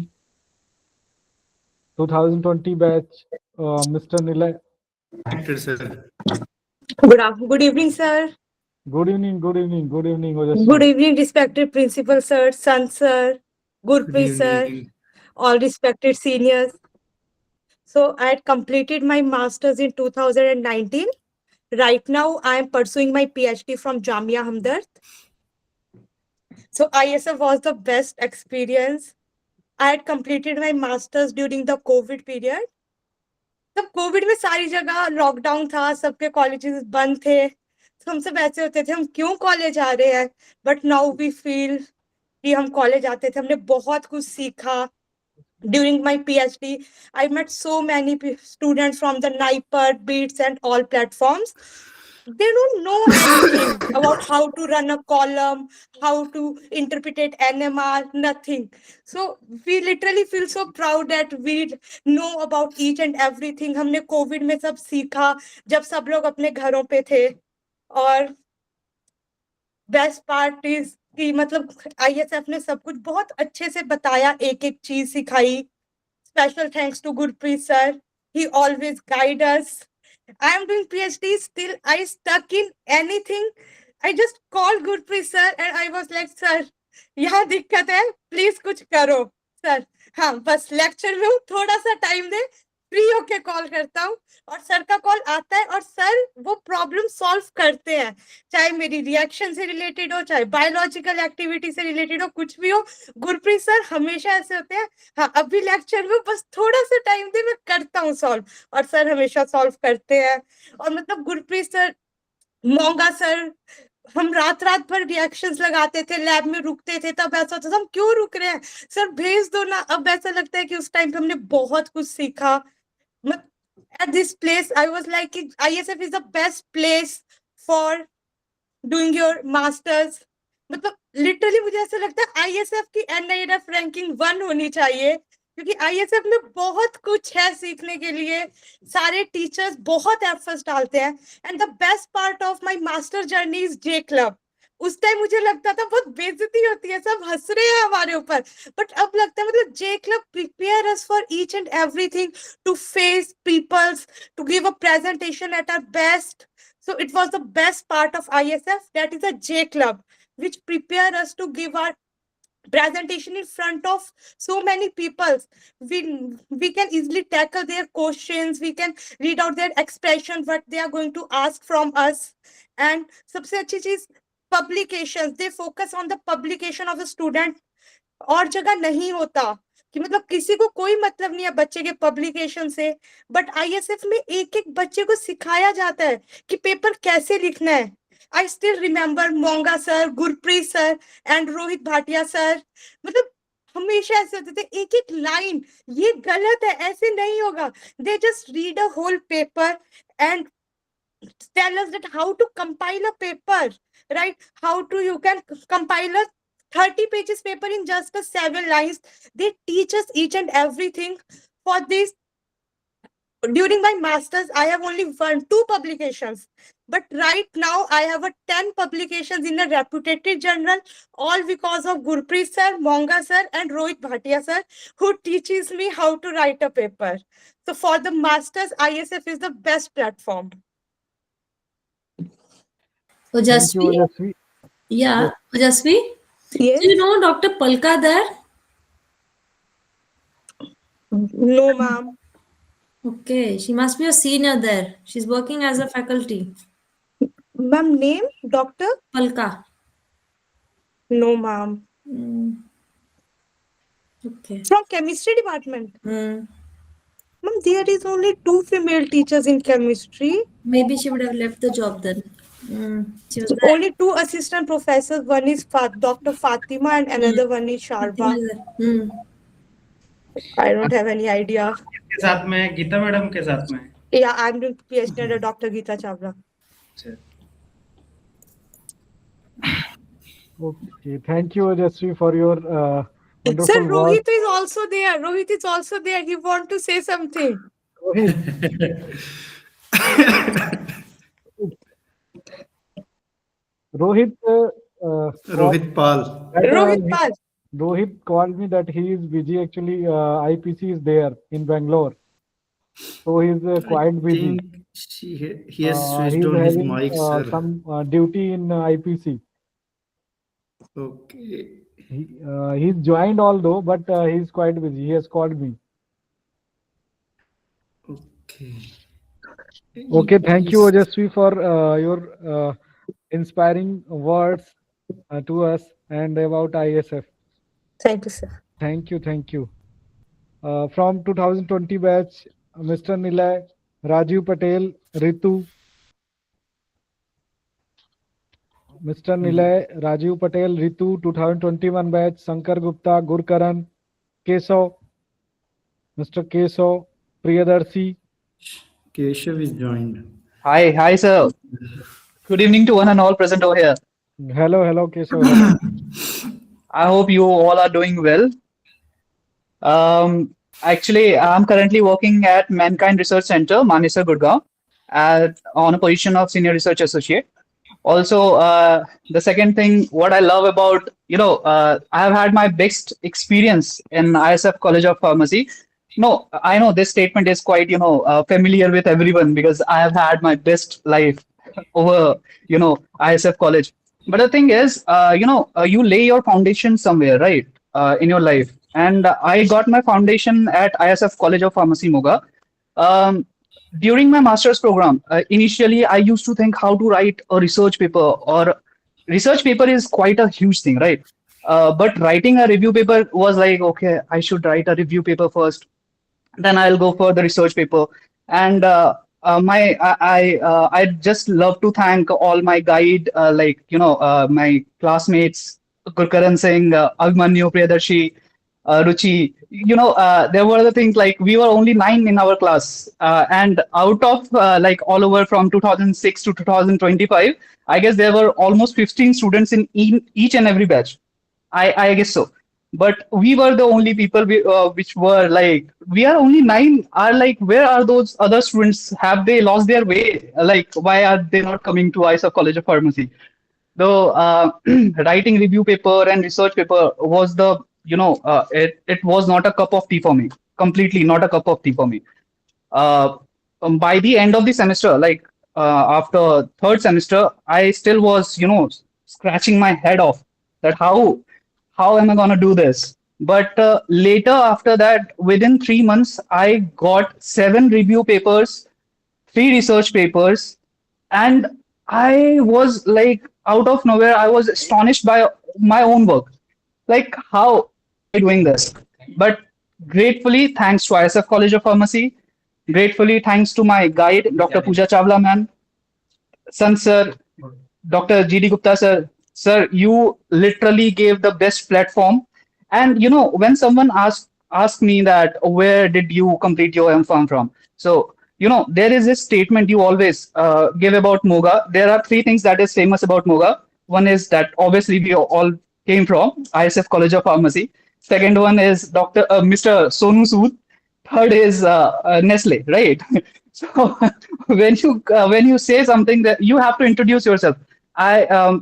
2020 batch, Mr. Nilay. Connected, sir. Good evening, sir. Good evening, Good Ojaswi. evening, respected principal sir, San sir, Good Gurpreet sir, evening. all respected seniors. So I had completed my master's in 2019. Right now, I am pursuing my PhD from Jamia Hamdard. So ISF was the best experience. I had completed my master's during the COVID period. तब Covid में सारी जगह lockdown था, सबके colleges बंद थे, तो हम सब ऐसे होते थे हम क्यों कॉलेज आ रहे हैं। बट नाउ वी फील कि हम कॉलेज आते थे, हमने बहुत कुछ सीखा। During my PhD, I met so many students from the NIPER, BEATS and all platforms. They don't know anything about how to run a column, how to interpret NMR, nothing. So we literally feel so proud that we know about each and everything. हमने Covid में सब सीखा जब सब लोग अपने घरों पे थे। और बेस्ट पार्ट इज कि मतलब आईएसएफ ने सब कुछ बहुत अच्छे से बताया, एक एक चीज सिखाई। Special thanks to Gurpreet sir. He always guide us. I am doing PhD, still I stuck in anything. I just called Gurpreet sir and I was like, sir, यहाँ दिक्कत है, please कुछ करो। सर हाँ बस लेक्चर में हूँ, थोड़ा सा टाइम दे, फ्री होके कॉल करता हूँ। और सर का कॉल आता है और सर वो प्रॉब्लम सॉल्व करते हैं, चाहे मेरी रिएक्शन से रिलेटेड हो, चाहे बायोलॉजिकल एक्टिविटी से रिलेटेड हो, कुछ भी हो। गुरप्रीत सर हमेशा ऐसे होते हैं, हाँ अभी लेक्चर में बस थोड़ा सा टाइम दे, मैं करता हूँ सॉल्व, और सर हमेशा सॉल्व करते हैं। और मतलब गुरप्रीत सर, मोंगा सर, हम रात रात भर रिएक्शंस लगाते थे, लैब में रुकते थे, तब ऐसा होता था हम क्यों रुक रहे हैं सर, भेज दो ना। अब ऐसा लगता है कि उस टाइम पे हमने बहुत कुछ सीखा। At this place, I was like, ISF is the best place for doing your masters. मतलब लिटरली मुझे ऐसा लगता है ISF की NIRF रैंकिंग 1 होनी चाहिए, क्योंकि ISF में बहुत कुछ है सीखने के लिए, सारे टीचर्स बहुत एफर्ट्स डालते हैं। And the best part of my master journey is J club. उस टाइम मुझे लगता था बहुत बेइज्जती होती है, सब हंस रहे हैं हमारे ऊपर, बट अब लगता है मतलब J club prepare us for each and everything, to face peoples, to give a presentation at our best. So it was the best part of ISF, that is a J Club, which prepare us to give our presentation in front of so many people. We can easily tackle their questions, we can read out their expression, what they are going to ask from us. And सबसे अच्छी चीज publications, they focus on the publication of the student. और जगह नहीं होता कि मतलब किसी को कोई मतलब नहीं है बच्चे के पब्लिकेशन से, बट ISF में एक एक बच्चे को सिखाया जाता है कि पेपर कैसे लिखना है. I still remember Monga sir, Gurpreet sir and Rohit Bhatia sir. मतलब हमेशा ऐसे होते थे, एक एक लाइन ये गलत है, ऐसे नहीं होगा. They just read a whole paper and tell us that how to compile a paper, right? How to you can compile a 30 pages paper in just the 7 lines. They teach us each and everything. For this, during my masters, I have only 2 publications, but right now I have 10 publications in a reputed journal, all because of Gurpreet sir, Monga sir and Rohit Bhatia sir, who teaches me how to write a paper. So for the masters, ISF is the best platform. Ojasvi? Ojasvi. Yeah, Ojasvi? Yes. Do you know Dr. Palkadar? No, ma'am. Okay, she must be a senior there. She's working as a faculty. Ma'am, name? Doctor? Palka. No, ma'am. Okay. From chemistry department? Hmm. Ma'am, there is only 2 female teachers in chemistry. Maybe she would have left the job then. She was there. Only 2 assistant professors. One is Dr. Fatima and another one is Sharba. I don't have any idea. के साथ में Gita madam के साथ में. Yeah, I'm doing PhD under Dr. Geeta Chawla. Okay, thank you, Ojasvi, for your wonderful Sir, work. Rohit is also there. Rohit is also there. He want to say something. Rohit. Rohit Pal. Rohit Pal. Rohit called me that he is busy. Actually, IPC is there in Bangalore, so he's quite busy. He has switched He's on his having mic, sir. some duty in IPC. Okay. He's joined although, but he's quite busy. He has called me. Okay. Okay, thank you, Ojasvi, for your inspiring words to us and about ISF. Thank you, sir. Thank you, thank you. From 2020 batch, Mr. Nilay, Rajiv Patel, Ritu. Mr. Nilay, Rajiv Patel, Ritu, 2021 batch, Shankar Gupta, Gurkaran, Keso, Mr. Keso, Priyadarshi. Keshav is joined. Hi, sir. Good evening to one and all present over here. Hello, Keso. I hope you all are doing well. Actually, I'm currently working at Mankind Research Center, Manesar, Gurgaon, on a position of Senior Research Associate. Also, the second thing, what I love about, I have had my best experience in ISF College of Pharmacy. No, I know this statement is quite, familiar with everyone because I have had my best life over, ISF College. But the thing is, you lay your foundation somewhere, right, in your life. And I got my foundation at ISF College of Pharmacy, Moga. During my master's program, initially, I used to think how to write a research paper, or research paper is quite a huge thing, right? But writing a review paper was like, okay, I should write a review paper first. Then I'll go for the research paper. And I just love to thank all my guide, my classmates, Gurkaran Singh, Abhimanyu, Priyadarshi, Ruchi. There were the things like we were only 9 in our class, and out of like all over from 2006 to 2025, I guess there were almost 15 students in each and every batch. I guess so. But we were the only people which were like, we are only 9. Are like, where are those other students? Have they lost their way? Like, why are they not coming to ISF College of Pharmacy? Though writing review paper and research paper was the, it was not a cup of tea for me. Completely not a cup of tea for me. By the end of the semester, like after third semester, I still was, scratching my head off that how am I going to do this? But later after that, within 3 months, I got 7 review papers, 3 research papers, and I was like, out of nowhere, I was astonished by my own work. Like, how am I doing this? But gratefully, thanks to ISF College of Pharmacy, gratefully, thanks to my guide, Dr. Pooja Chawla, ma'am, Sant sir, Dr. GD Gupta sir. Sir, you literally gave the best platform. And when someone asked me that where did you complete your M.Pharm from? So there is this statement you always give about Moga. There are 3 things that is famous about Moga. One is that obviously we all came from ISF College of Pharmacy. Second one is Mr. Sonu Sood. Third is Nestle, right? So when you say something, that you have to introduce yourself.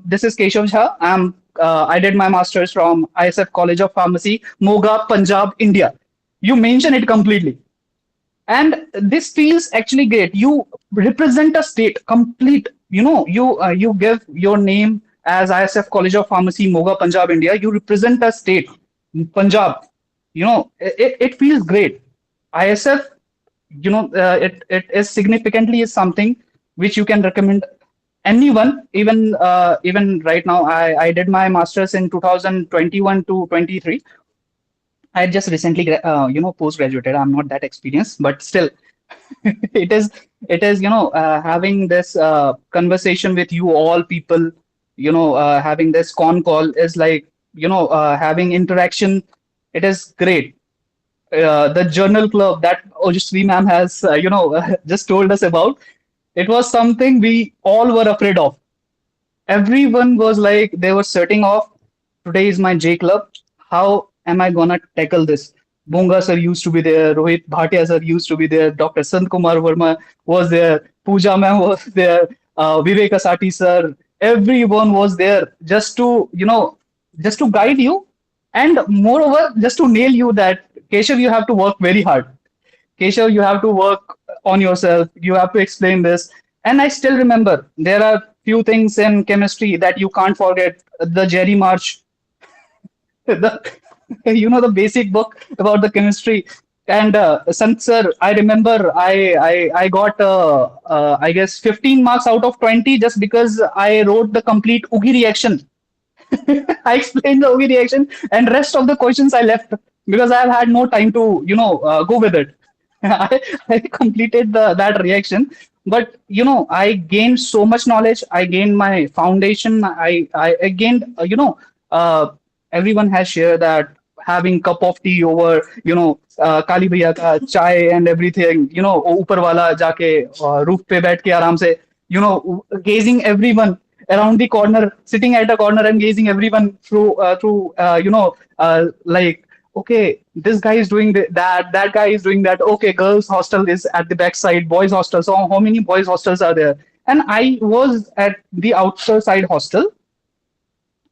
This is Keshav Jha. I did my master's from ISF College of Pharmacy, Moga, Punjab, India. You mention it completely. And this feels actually great. You represent a state complete, you give your name as ISF College of Pharmacy, Moga, Punjab, India. You represent a state, Punjab. It feels great. ISF, it is significantly is something which you can recommend anyone. Even right now, I did my master's in 2021 to 23. I just recently post-graduated. I'm not that experienced, but still it is having this conversation with you all people, having this con call is like having interaction. It is great. The journal club that Ojasvi ma'am has just told us about, it was something we all were afraid of. Everyone was like, they were setting off, today is my J club. How am I gonna tackle this? Bunga sir used to be there, Rohit Bhatia sir used to be there, Dr. Sant Kumar Verma was there, Pooja ma'am was there, Vivek Asati sir, everyone was there just to guide you, and moreover, just to nail you that, Keshav, you have to work very hard. Keshav, you have to work on yourself. You have to explain this. And I still remember there are few things in chemistry that you can't forget. The Jerry March, the basic book about the chemistry. And Sant sir, I remember I got I guess 15 marks out of 20 just because I wrote the complete Ugi reaction. I explained the Ugi reaction, and rest of the questions I left because I have had no time to go with it. I completed that reaction, but I gained so much knowledge. I gained my foundation. I gained everyone has shared that having cup of tea over Kali Bhaiya ka chai and everything, upar wala jaake roof pe baith ke aaram se, gazing everyone around the corner, sitting at a corner and gazing everyone through like, okay, this guy is doing that guy is doing that. Okay, girls hostel is at the back side, boys hostel. So how many boys hostels are there? And I was at the outer side hostel.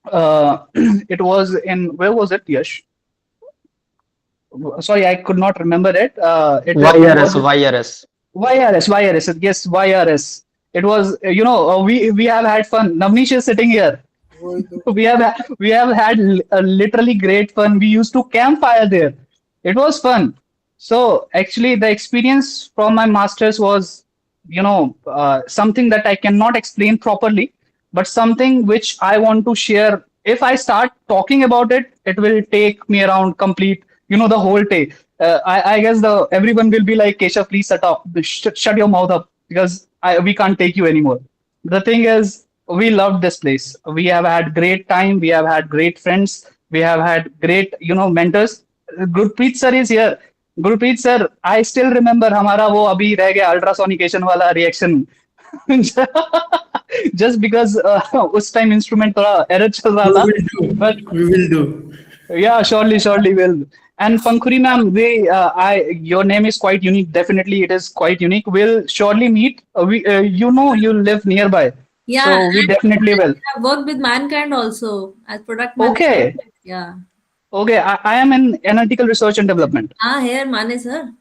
It was in, where was it, Yash? Sorry, I could not remember it. YRS. Yes, YRS. It was, we have had fun. Navneesh is sitting here. We have had literally great fun. We used to campfire there. It was fun. So actually, the experience from my masters was, something that I cannot explain properly, but something which I want to share. If I start talking about it, it will take me around complete, the whole day. I guess everyone will be like, Keshav, please shut your mouth up. because we can't take you anymore. The thing is, we loved this place. We have had great time. We have had great friends. We have had great, mentors. Gurpreet sir is here. Gurpreet sir, I still remember हमारा वो अभी रह गया ultrasonication वाला reaction. Just because उस time instrument थोड़ा error चल रहा था. But We will do. yeah, surely will. And Pankhuri ma'am, your name is quite unique. Definitely, it is quite unique. We'll surely meet. You live nearby. Yeah, So we and definitely will. I've worked with Mankind also as product Okay. manager. Yeah. Okay, I am in analytical research and development. Here, Mane sir.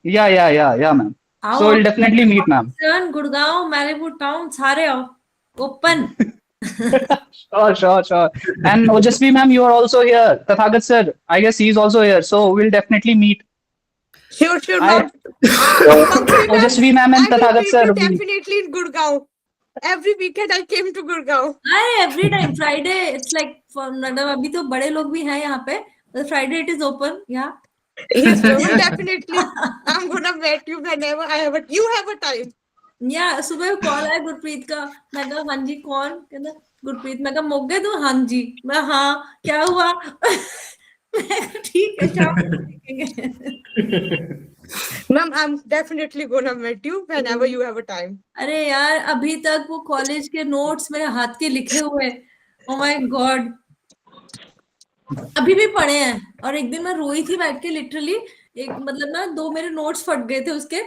Yeah, ma'am. So we'll definitely meet, ma'am. Gurgaon, Maribor town, सारे आओ. Open. Sure. And Ojasvi ma'am, you are also here. Tathagat sir, I guess he's also here. So we'll definitely meet. Sure, ma'am. Ojasvi ma'am and I will Tathagat meet sir. you definitely in Gurgaon. Every weekend I came to Gurgaon. Every time Friday, it's like for अभी तो बड़े लोग भी हैं यहाँ पे. But Friday it is open. Yeah. Yes, definitely. I'm gonna meet you whenever you have a time. Yeah, सुबह call आया गुरप्रीत का. मैं कहा हाँ जी कौन? कहता गुरप्रीत. मैं कहा मोगे तू हाँ जी. मैं हाँ क्या हुआ? मैं ठीक है शाम को देखेंगे. Ma'am, I'm definitely gonna meet you whenever you have a time. अरे यार अभी तक वो कॉलेज के नोट्स मेरे हाथ के लिखे हुए. Oh my God. अभी भी पढ़े हैं. और एक दिन मैं रोई थी बैठ के लिटरली. एक मतलब ना 2 मेरे नोट्स फट गए थे उसके.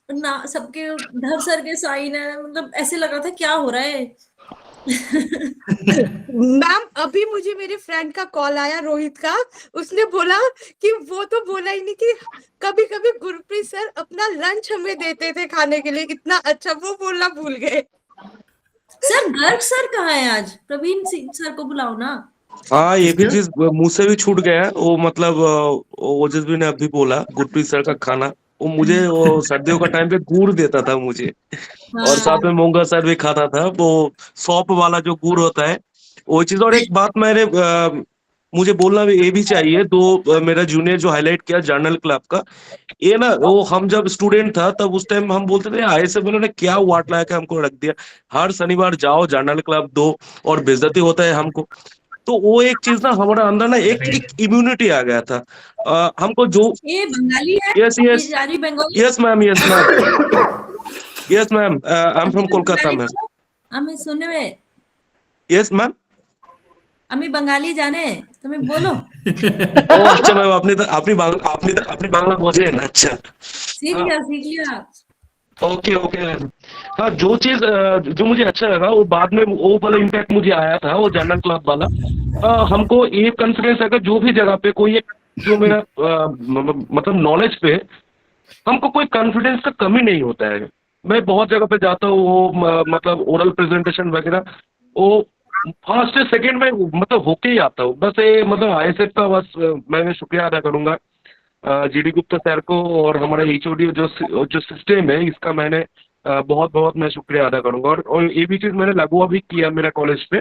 ना सबके धर सर के साइन है. मतलब ऐसे लग रहा था क्या हो रहा है. मैम अभी मुझे मेरे फ्रेंड का कॉल आया रोहित का. उसने बोला कि वो तो बोला ही नहीं कि कभी कभी गुरप्रीत सर अपना लंच हमें देते थे खाने के लिए. इतना अच्छा वो बोलना भूल गए. सर गर्ग सर कहाँ है आज? प्रवीण सिंह सर को बुलाओ ना. हाँ ये भी चीज मुंह से भी छूट गया है. वो मतलब ओजस्वी ने अभी बोला गुरप्रीत सर का खाना. वो मुझे वो सर्दियों का टाइम पे गुड़ देता था मुझे. और साथ में मोंगा सर भी खाता था. वो सौंफ वाला जो गुड़ होता है वो चीज. और एक बात मुझे बोलना भी ये भी चाहिए. मेरा जूनियर जो हाईलाइट किया जर्नल क्लब का, ये ना वो हम जब स्टूडेंट था तब उस टाइम हम बोलते थे ऐसे उन्होंने क्या वाट लाया के हमको रख दिया. हर शनिवार जाओ जर्नल क्लब दो और बेइज्जती होता है हमको. तो वो एक चीज ना हमारे अंदर ना एक इम्यूनिटी आ गया था. हमको जो ये बंगाली है. Yes ma'am I am from Kolkata ma'am. हमें सुनने में. Yes ma'am. আমি বাঙালি জানে তুমি বলো. ও আচ্ছা ম্যাম আপনি বাংলা বোঝেন. अच्छा सीख लिया. ओके हाँ जो चीज जो मुझे अच्छा लगा वो बाद में वो वाला इम्पैक्ट मुझे आया था वो जर्नल क्लब वाला. हमको ये कॉन्फिडेंस है कि जो भी जगह पे कोई एक जो मेरा मतलब नॉलेज पे हमको कोई कॉन्फिडेंस का कमी नहीं होता है. मैं बहुत जगह पे जाता हूँ वो मतलब ओरल प्रेजेंटेशन वगैरह वो फर्स्ट सेकंड में मतलब होके ही आता हूँ. बस ये मतलब आईएसएफ का बस मैं शुक्रिया अदा करूंगा जीडी गुप्ता सर को और हमारा एचओडी जो सिस्टम है इसका मैंने बहुत मैं शुक्रिया अदा करूंगा. और ये भी चीज मैंने लागू भी किया मेरा कॉलेज पे.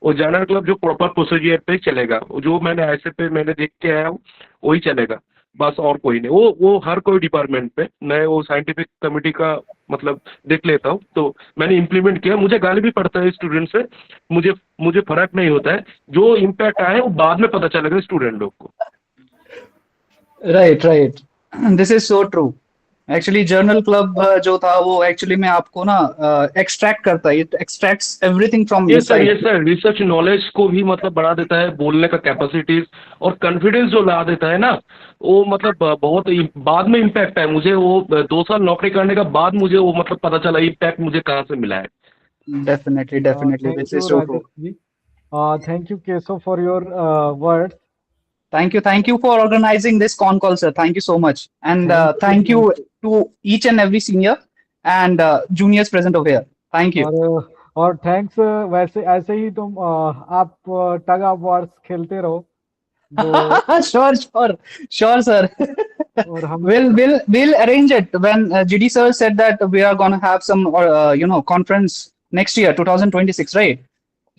वो जर्नल क्लब जो प्रॉपर प्रोसीजर पे चलेगा. जो मैंने आईएसएफ पे मैंने देख के आया हूँ वही चलेगा बस और कोई नहीं. वो हर कोई डिपार्टमेंट पे मैं वो साइंटिफिक कमेटी का मतलब देख लेता हूँ. तो मैंने इम्प्लीमेंट किया. मुझे गाली भी पड़ता है स्टूडेंट से. मुझे फर्क नहीं होता है. जो इम्पैक्ट आया है वो बाद में पता चलेगा स्टूडेंट लोग को. Right. This is so true. Actually, journal club जो था वो actually में आपको ना extract करता है. It extracts everything from inside. Yes sir. Research knowledge को भी मतलब बढ़ा देता है. बोलने का कैपेसिटीज और कॉन्फिडेंस जो ला देता है ना वो मतलब बहुत बाद में इम्पैक्ट है. मुझे वो 2 साल नौकरी करने का बाद मुझे वो मतलब पता चला इम्पैक्ट मुझे कहाँ से मिला है. Definitely. This is so true. Thank you, Keso, for your words. Thank you for organizing this con call, sir. Thank you so much. And thank you to each and every senior and juniors present over here. Thank you. और thanks. वैसे ऐसे ही तुम आप tug of Wars खेलते रहो. Sure, sir. We'll arrange it when GD sir said that we are gonna have some conference next year, 2026, right?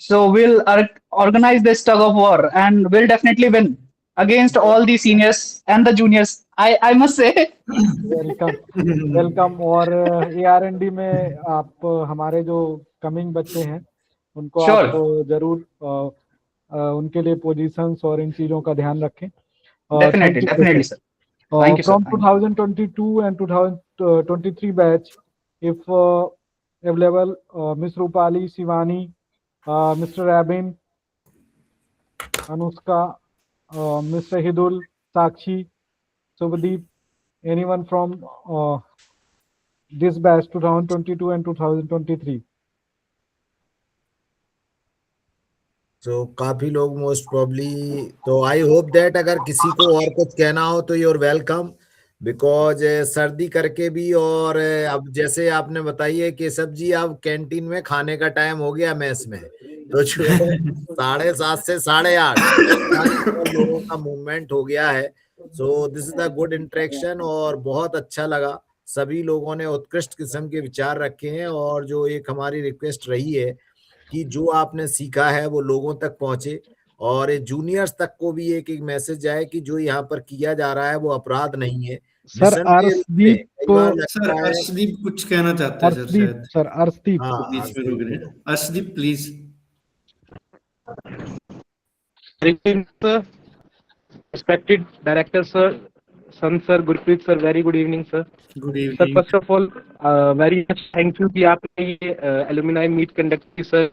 So we'll organize this tug of war and we'll definitely win against all the seniors and the juniors I must say. Welcome. और AR&D में आप हमारे जो coming बच्चे हैं उनको Sure. आप जरूर उनके लिए पोजीशंस और इन चीजों का ध्यान रखें। Definitely, sir. Thank you, sir. From 2022 and 2023 batch, if available, Miss Rupali, Shivani, Mr. Rabin, Anushka, Mr. Hidul, Sakshi, Subhadeep, anyone from this batch 2022 and 2023? तो काफी लोग मोस्ट प्रॉब्ली, तो आई होप दैट अगर किसी को और कुछ कहना हो तो यूर वेलकम, बिकॉज सर्दी करके भी। और अब जैसे आपने बताइए कि सब्जी अब कैंटीन में खाने का टाइम हो गया मेस में, तो 7:30 से 8:30 लोगों का मूवमेंट हो गया है। So this is the good interaction और बहुत अच्छा लगा। सभी लोगों ने उत्कृष्ट किस्म के विचार रखे हैं और जो एक हमारी रिक्वेस्ट रही है कि जो आपने सीखा है वो लोगों तक पहुंचे और जूनियर्स तक को भी एक मैसेज जाए कि जो यहाँ पर किया जा रहा है वो अपराध नहीं है। सर अर्शदीप कुछ कहना चाहते हैं सर। अर्शदीप बीच में रुक रहे हैं। Arshdeep please. Respected director sir, Sant sir, Gurpreet sir, very good evening sir. Good evening. Sir, first of all, very much thank you कि आपने ये alumni meet conduct की sir.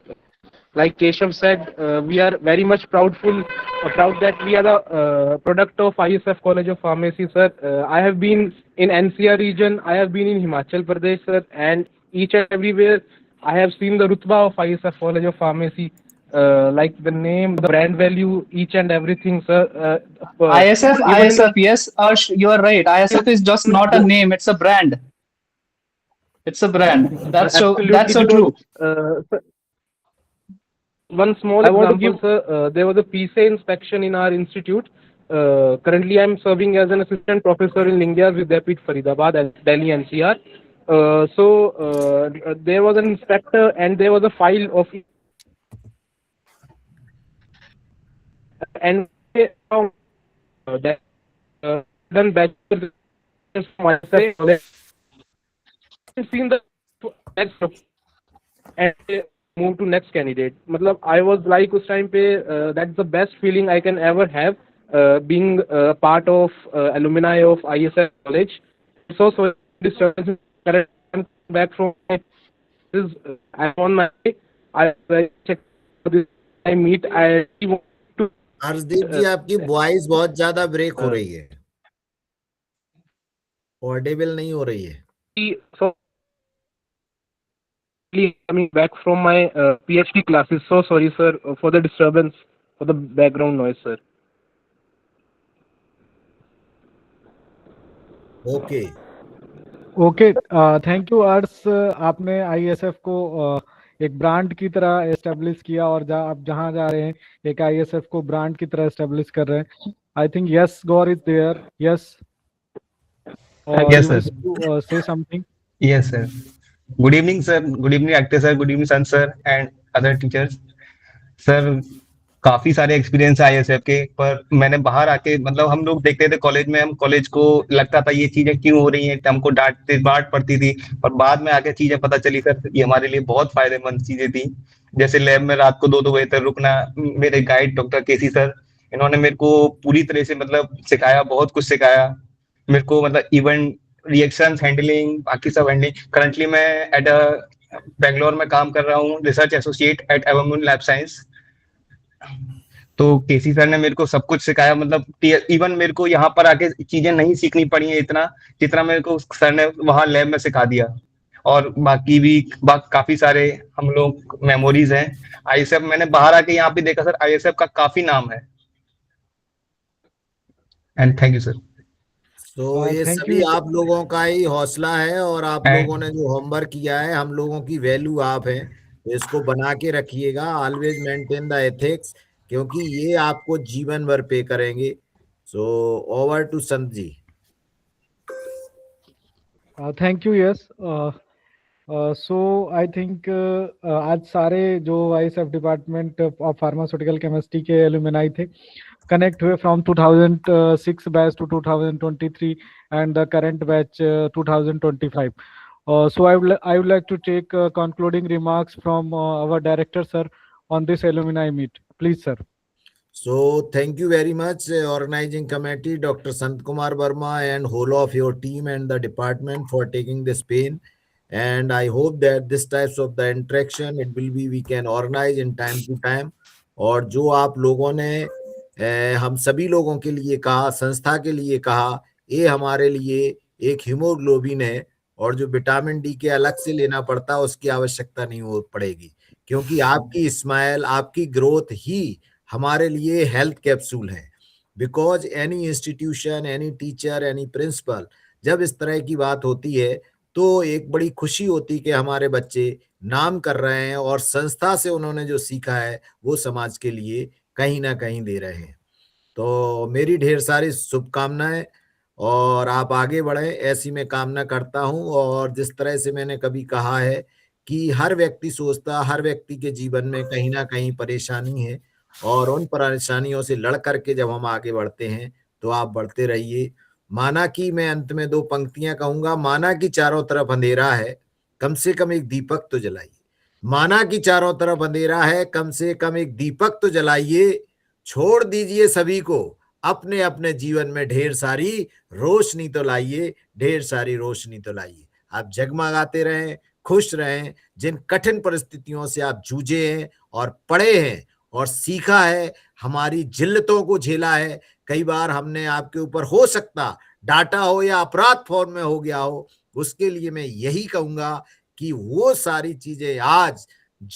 Like Keshav said, we are very much proud that we are the product of ISF College of Pharmacy sir. I have been in NCR region, I have been in Himachal Pradesh sir, and each and everywhere I have seen the rutba of ISF College of Pharmacy. Like the name, the brand value, each and everything, sir. ISF, yes, Arsh, you are right. ISF is just not a name; it's a brand. It's a brand. That's so true. Sir, one small example, sir. There was a PSA inspection in our institute. Currently, I am serving as an assistant professor in Lingias Vidyapith, Faridabad, Delhi NCR. There was an inspector, and there was a file of. And that done bachelor's myself, seen the next and move to next candidate. मतलब I was like उस time पे that's the best feeling I can ever have, being part of alumni of ISF college. So this back from this I'm on my way. I check this I meet I Harshdeep जी आपकी voice बहुत ज्यादा break हो रही है, Audible नहीं हो रही है। So coming back from my PhD classes, so sorry sir for the disturbance, for the background noise sir. Okay, thank you अर्श। आपने ISF को एक ब्रांड की तरह एस्टेब्लिश किया और आप जहां जा रहे हैं एक ISF को ब्रांड की तरह एस्टेब्लिश कर रहे हैं। I think yes Gaur is there. Yes sir, say something. Yes sir, good evening sir, good evening Akhtar sir, good evening Sant sir and other teachers. Sir काफी सारे एक्सपीरियंस है ISF के, पर मैंने बाहर आके मतलब हम लोग देखते थे कॉलेज में, हम कॉलेज को लगता था ये चीजें क्यों हो रही हैं, हमको डांट पड़ती थी, पर बाद में आके चीजें पता चली सर ये हमारे लिए बहुत फायदेमंद चीजें थी। जैसे लैब में रात को 2-2 बजे तक रुकना, मेरे गाइड डॉक्टर केसी सर, इन्होंने मेरे को पूरी तरह से मतलब सिखाया, बहुत कुछ सिखाया मेरे को, मतलब इवेंट रिएक्शन हैंडलिंग, बाकी सब हैंडलिंग। करंटली मैं एट बेंगलोर में काम कर रहा हूँ, research associate at Evermoon lab science. तो केसी सर ने मेरे को सब कुछ सिखाया, मतलब इवन मेरे को यहाँ पर आके चीजें नहीं सीखनी पड़ी है इतना जितना मेरे को सर ने वहां लैब में सिखा दिया। और बाकी भी काफी सारे हम लोग मेमोरीज हैं ISF। मैंने बाहर आके यहाँ पे देखा सर ISF का काफी नाम है। And thank you sir. तो ये सभी आप लोगों का ही हौसला है और आप लोगों ने जो होमवर्क किया है, हम लोगों की वैल्यू आप हैं, तो इसको बना के रखिएगा। ऑलवेज मेंटेन द एथिक्स, क्योंकि ये आपको जीवन भर पे करेंगे। सो over to Sant ji. Thank you. Yes, so I think आज सारे जो ISF department of pharmaceutical chemistry के एलुमनाई थे कनेक्ट हुए from 2006 batch to 2023 and the current batch 2025. So I would like to take concluding remarks from our director sir on this alumni meet. Please sir. So thank you very much, organizing committee, Dr. Sant Kumar Verma and whole of your team and the department for taking this pain. And I hope that this types of the interaction it will be we can organize in time to time. और जो आप लोगों ने हम सभी लोगों के लिए कहा, संस्था के लिए कहा, ये हमारे लिए एक हीमोग्लोबिन है और जो विटामिन डी के अलग से लेना पड़ता है उसकी आवश्यकता नहीं हो पड़ेगी, क्योंकि आपकी स्माइल, आपकी ग्रोथ ही हमारे लिए हेल्थ कैप्सूल है. Because any institution, any teacher, any principal जब इस तरह की बात होती है तो एक बड़ी खुशी होती कि हमारे बच्चे नाम कर रहे हैं और संस्था से उन्होंने जो सीखा है वो समाज के लिए कहीं ना कहीं दे रहे हैं. तो मेरी ढेर सारी शुभकामनाएं और आप आगे बढ़े ऐसी मैं कामना करता हूं. और जिस तरह से मैंने कभी कहा है कि हर व्यक्ति सोचता, हर व्यक्ति के जीवन में कहीं ना कहीं परेशानी है और उन परेशानियों से लड़ करके जब हम आगे बढ़ते हैं तो आप बढ़ते रहिए. माना कि मैं अंत में 2 पंक्तियां कहूंगा. माना कि चारों तरफ अंधेरा है, कम से कम एक दीपक तो जलाइए. माना कि चारों तरफ अंधेरा है, कम से कम एक दीपक तो जलाइए. छोड़ दीजिए सभी को, अपने अपने जीवन में ढेर सारी रोशनी तो लाइए, ढेर सारी रोशनी तो लाइए. आप जगमगाते रहें, खुश रहें. जिन कठिन परिस्थितियों से आप जूझे हैं और पढ़े हैं और सीखा है, हमारी जिल्लतों को झेला है, कई बार हमने आपके ऊपर हो सकता डाटा हो या अपराध फॉर्म में हो गया हो, उसके लिए मैं यही कहूंगा कि वो सारी चीजें आज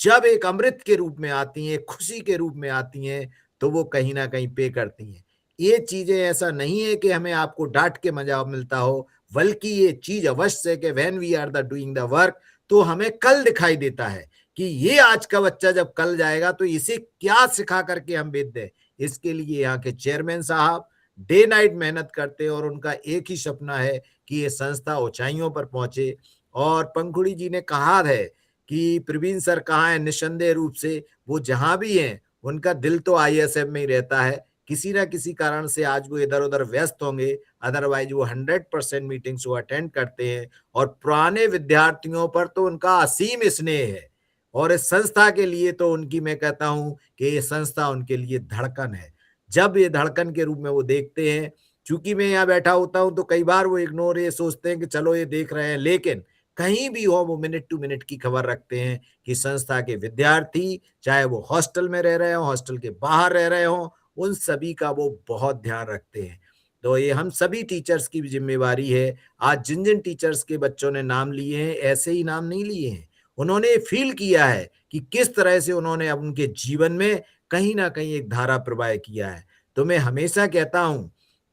जब एक अमृत के रूप में आती हैं, खुशी के रूप में आती हैं, तो वो कहीं ना कहीं पे करती हैं. ये चीजें ऐसा नहीं है कि हमें आपको डांट के मजा मिलता हो, बल्कि ये चीज अवश्य है कि when we are the doing the work तो हमें कल दिखाई देता है कि ये आज का बच्चा जब कल जाएगा तो इसे क्या सिखा करके हम भेज दें. इसके लिए यहाँ के चेयरमैन साहब डे नाइट मेहनत करते हैं और उनका एक ही सपना है कि ये संस्था ऊंचाइयों पर पहुंचे. और पंखुड़ी जी ने कहा है कि प्रवीण सर कहाँ है, निसंदेह रूप से वो जहां भी हैं उनका दिल तो ISF में ही रहता है. किसी ना किसी कारण से आज वो इधर उधर व्यस्त होंगे, अदरवाइज वो 100% मीटिंग्स को अटेंड करते हैं. और पुराने विद्यार्थियों पर तो उनका असीम स्नेह है और इस संस्था के लिए तो उनकी मैं कहता हूं कि ये संस्था उनके लिए धड़कन है. जब ये धड़कन के रूप में वो देखते हैं, चूंकि मैं यहाँ बैठा होता हूं तो कई बार वो इग्नोर ये सोचते हैं कि चलो ये देख रहे हैं, लेकिन कहीं भी हो वो मिनट टू मिनट की खबर रखते हैं कि संस्था के विद्यार्थी चाहे वो हॉस्टल में रह रहे हो, हॉस्टल के बाहर रह रहे हो, उन सभी का वो बहुत ध्यान रखते हैं. तो ये हम सभी टीचर्स की भी जिम्मेवारी है. आज जिन जिन टीचर्स के बच्चों ने नाम लिए हैं ऐसे ही नाम नहीं लिए हैं, उन्होंने फील किया है कि किस तरह से उन्होंने अब उनके जीवन में कहीं ना कहीं एक धारा प्रवाह किया है. तो मैं हमेशा कहता हूं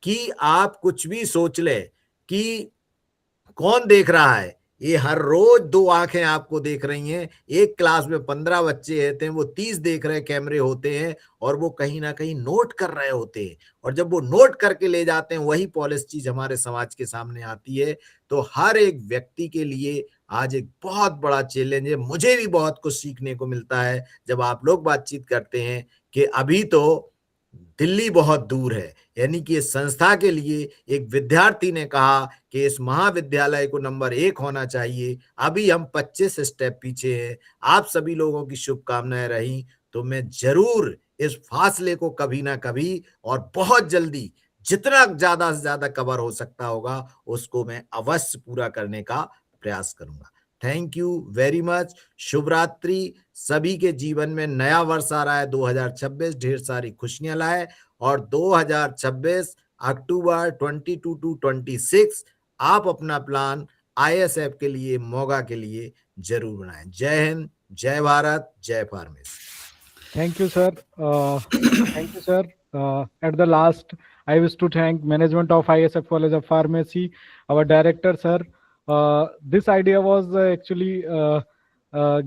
कि आप कुछ भी सोच ले कि कौन देख रहा है, ये हर रोज 2 आंखें आपको देख रही हैं. एक क्लास में 15 बच्चे रहते हैं, वो 30 देख रहे कैमरे होते हैं और वो कहीं ना कहीं नोट कर रहे होते हैं. और जब वो नोट करके ले जाते हैं वही पॉलिश चीज हमारे समाज के सामने आती है. तो हर एक व्यक्ति के लिए आज एक बहुत बड़ा चैलेंज है. मुझे भी बहुत कुछ सीखने को मिलता है जब आप लोग बातचीत करते हैं कि अभी तो दिल्ली बहुत दूर है. यानी कि इस संस्था के लिए एक विद्यार्थी ने कहा कि इस महाविद्यालय को नंबर 1 होना चाहिए. अभी हम 25 स्टेप पीछे हैं. आप सभी लोगों की शुभकामनाएं रही तो मैं जरूर इस फासले को कभी ना कभी और बहुत जल्दी जितना ज्यादा से ज्यादा कवर हो सकता होगा उसको मैं अवश्य पूरा करने का प्रयास करूंगा. Thank you very much. शुभ रात्रि. सभी के जीवन में नया वर्ष आ रहा है 2026, ढेर सारी खुशियां लाए और 2026 अक्टूबर 22 to 26 आप अपना प्लान ISF के लिए, मौगा के लिए जरूर बनाएं. जय हिंद, जय भारत, जय pharmacy. Thank you, sir. Thank you, sir. At the last, I wish to thank management of ISF College of Pharmacy, our director, sir. This idea was actually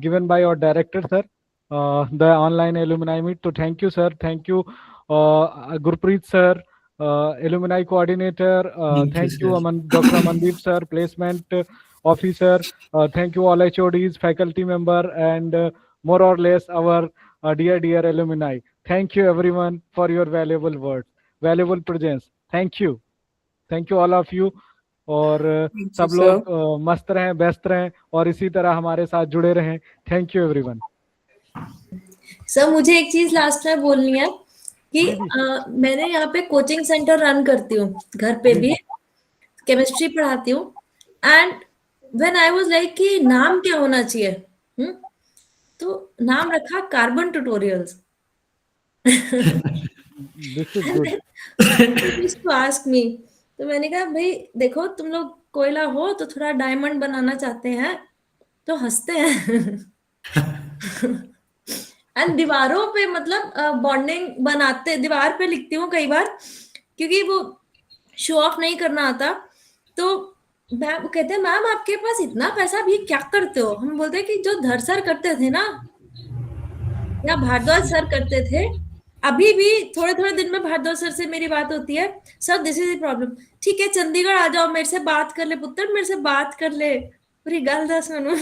given by our director, sir, the online alumni meet. So thank you, sir. Thank you, Gurpreet, sir, alumni coordinator. Thank you, Dr. Amandeep, sir, placement officer. Thank you all HODs, faculty member, and more or less our dear alumni. Thank you everyone for your valuable words, valuable presence. Thank you all of you. और सब लोग मस्त रहें, व्यस्त रहें और इसी तरह हमारे साथ जुड़े रहें. Thank you everyone. सर मुझे एक चीज लास्ट में बोलनी है कि मैंने यहाँ पे कोचिंग सेंटर रन करती हूँ, घर पे भी केमिस्ट्री पढ़ाती हूँ. And when I was like कि नाम क्या होना चाहिए, तो नाम रखा carbon tutorials. This is good. Used to ask me, तो मैंने कहा भाई देखो तुम लोग कोयला हो तो थोड़ा डायमंड बनाना चाहते हैं तो हंसते हैं. एंड दीवारों पे मतलब बॉन्डिंग बनाते, दीवार पे लिखती हूँ कई बार क्योंकि वो शो ऑफ नहीं करना आता. तो मैम कहते हैं मैम आपके पास इतना पैसा भी क्या करते हो. हम बोलते हैं कि जो धर सर करते थे ना या भारद्वाज सर करते थे, अभी भी थोड़े थोड़े दिन में भारद्वाज सर से मेरी बात होती है. Sir this is the problem. ठीक है चंडीगढ़ आ जाओ, मेरे से बात कर ले पुत्र, मेरे से बात कर ले, पूरी गल दस मैनू.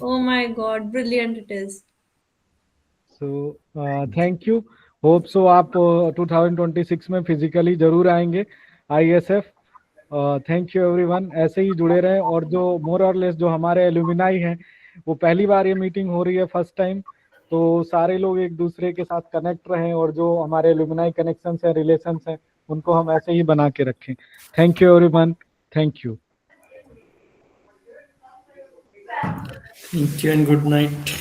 Oh my God, brilliant it is. So thank you. Hope so आप 2026 में फिजिकली जरूर आएंगे ISF. Thank you everyone. ऐसे ही जुड़े रहें और जो मोर और लेस जो हमारे एलुमिनाई हैं वो पहली बार ये मीटिंग हो रही है, फर्स्ट टाइम, तो सारे लोग एक दूसरे के साथ कनेक्ट रहें और जो हमारे एलुमिनाई कनेक्शंस हैं, रिलेशंस हैं, उनको हम ऐसे ही बना के रखें. Thank you everyone. Thank you. Thank you and good night.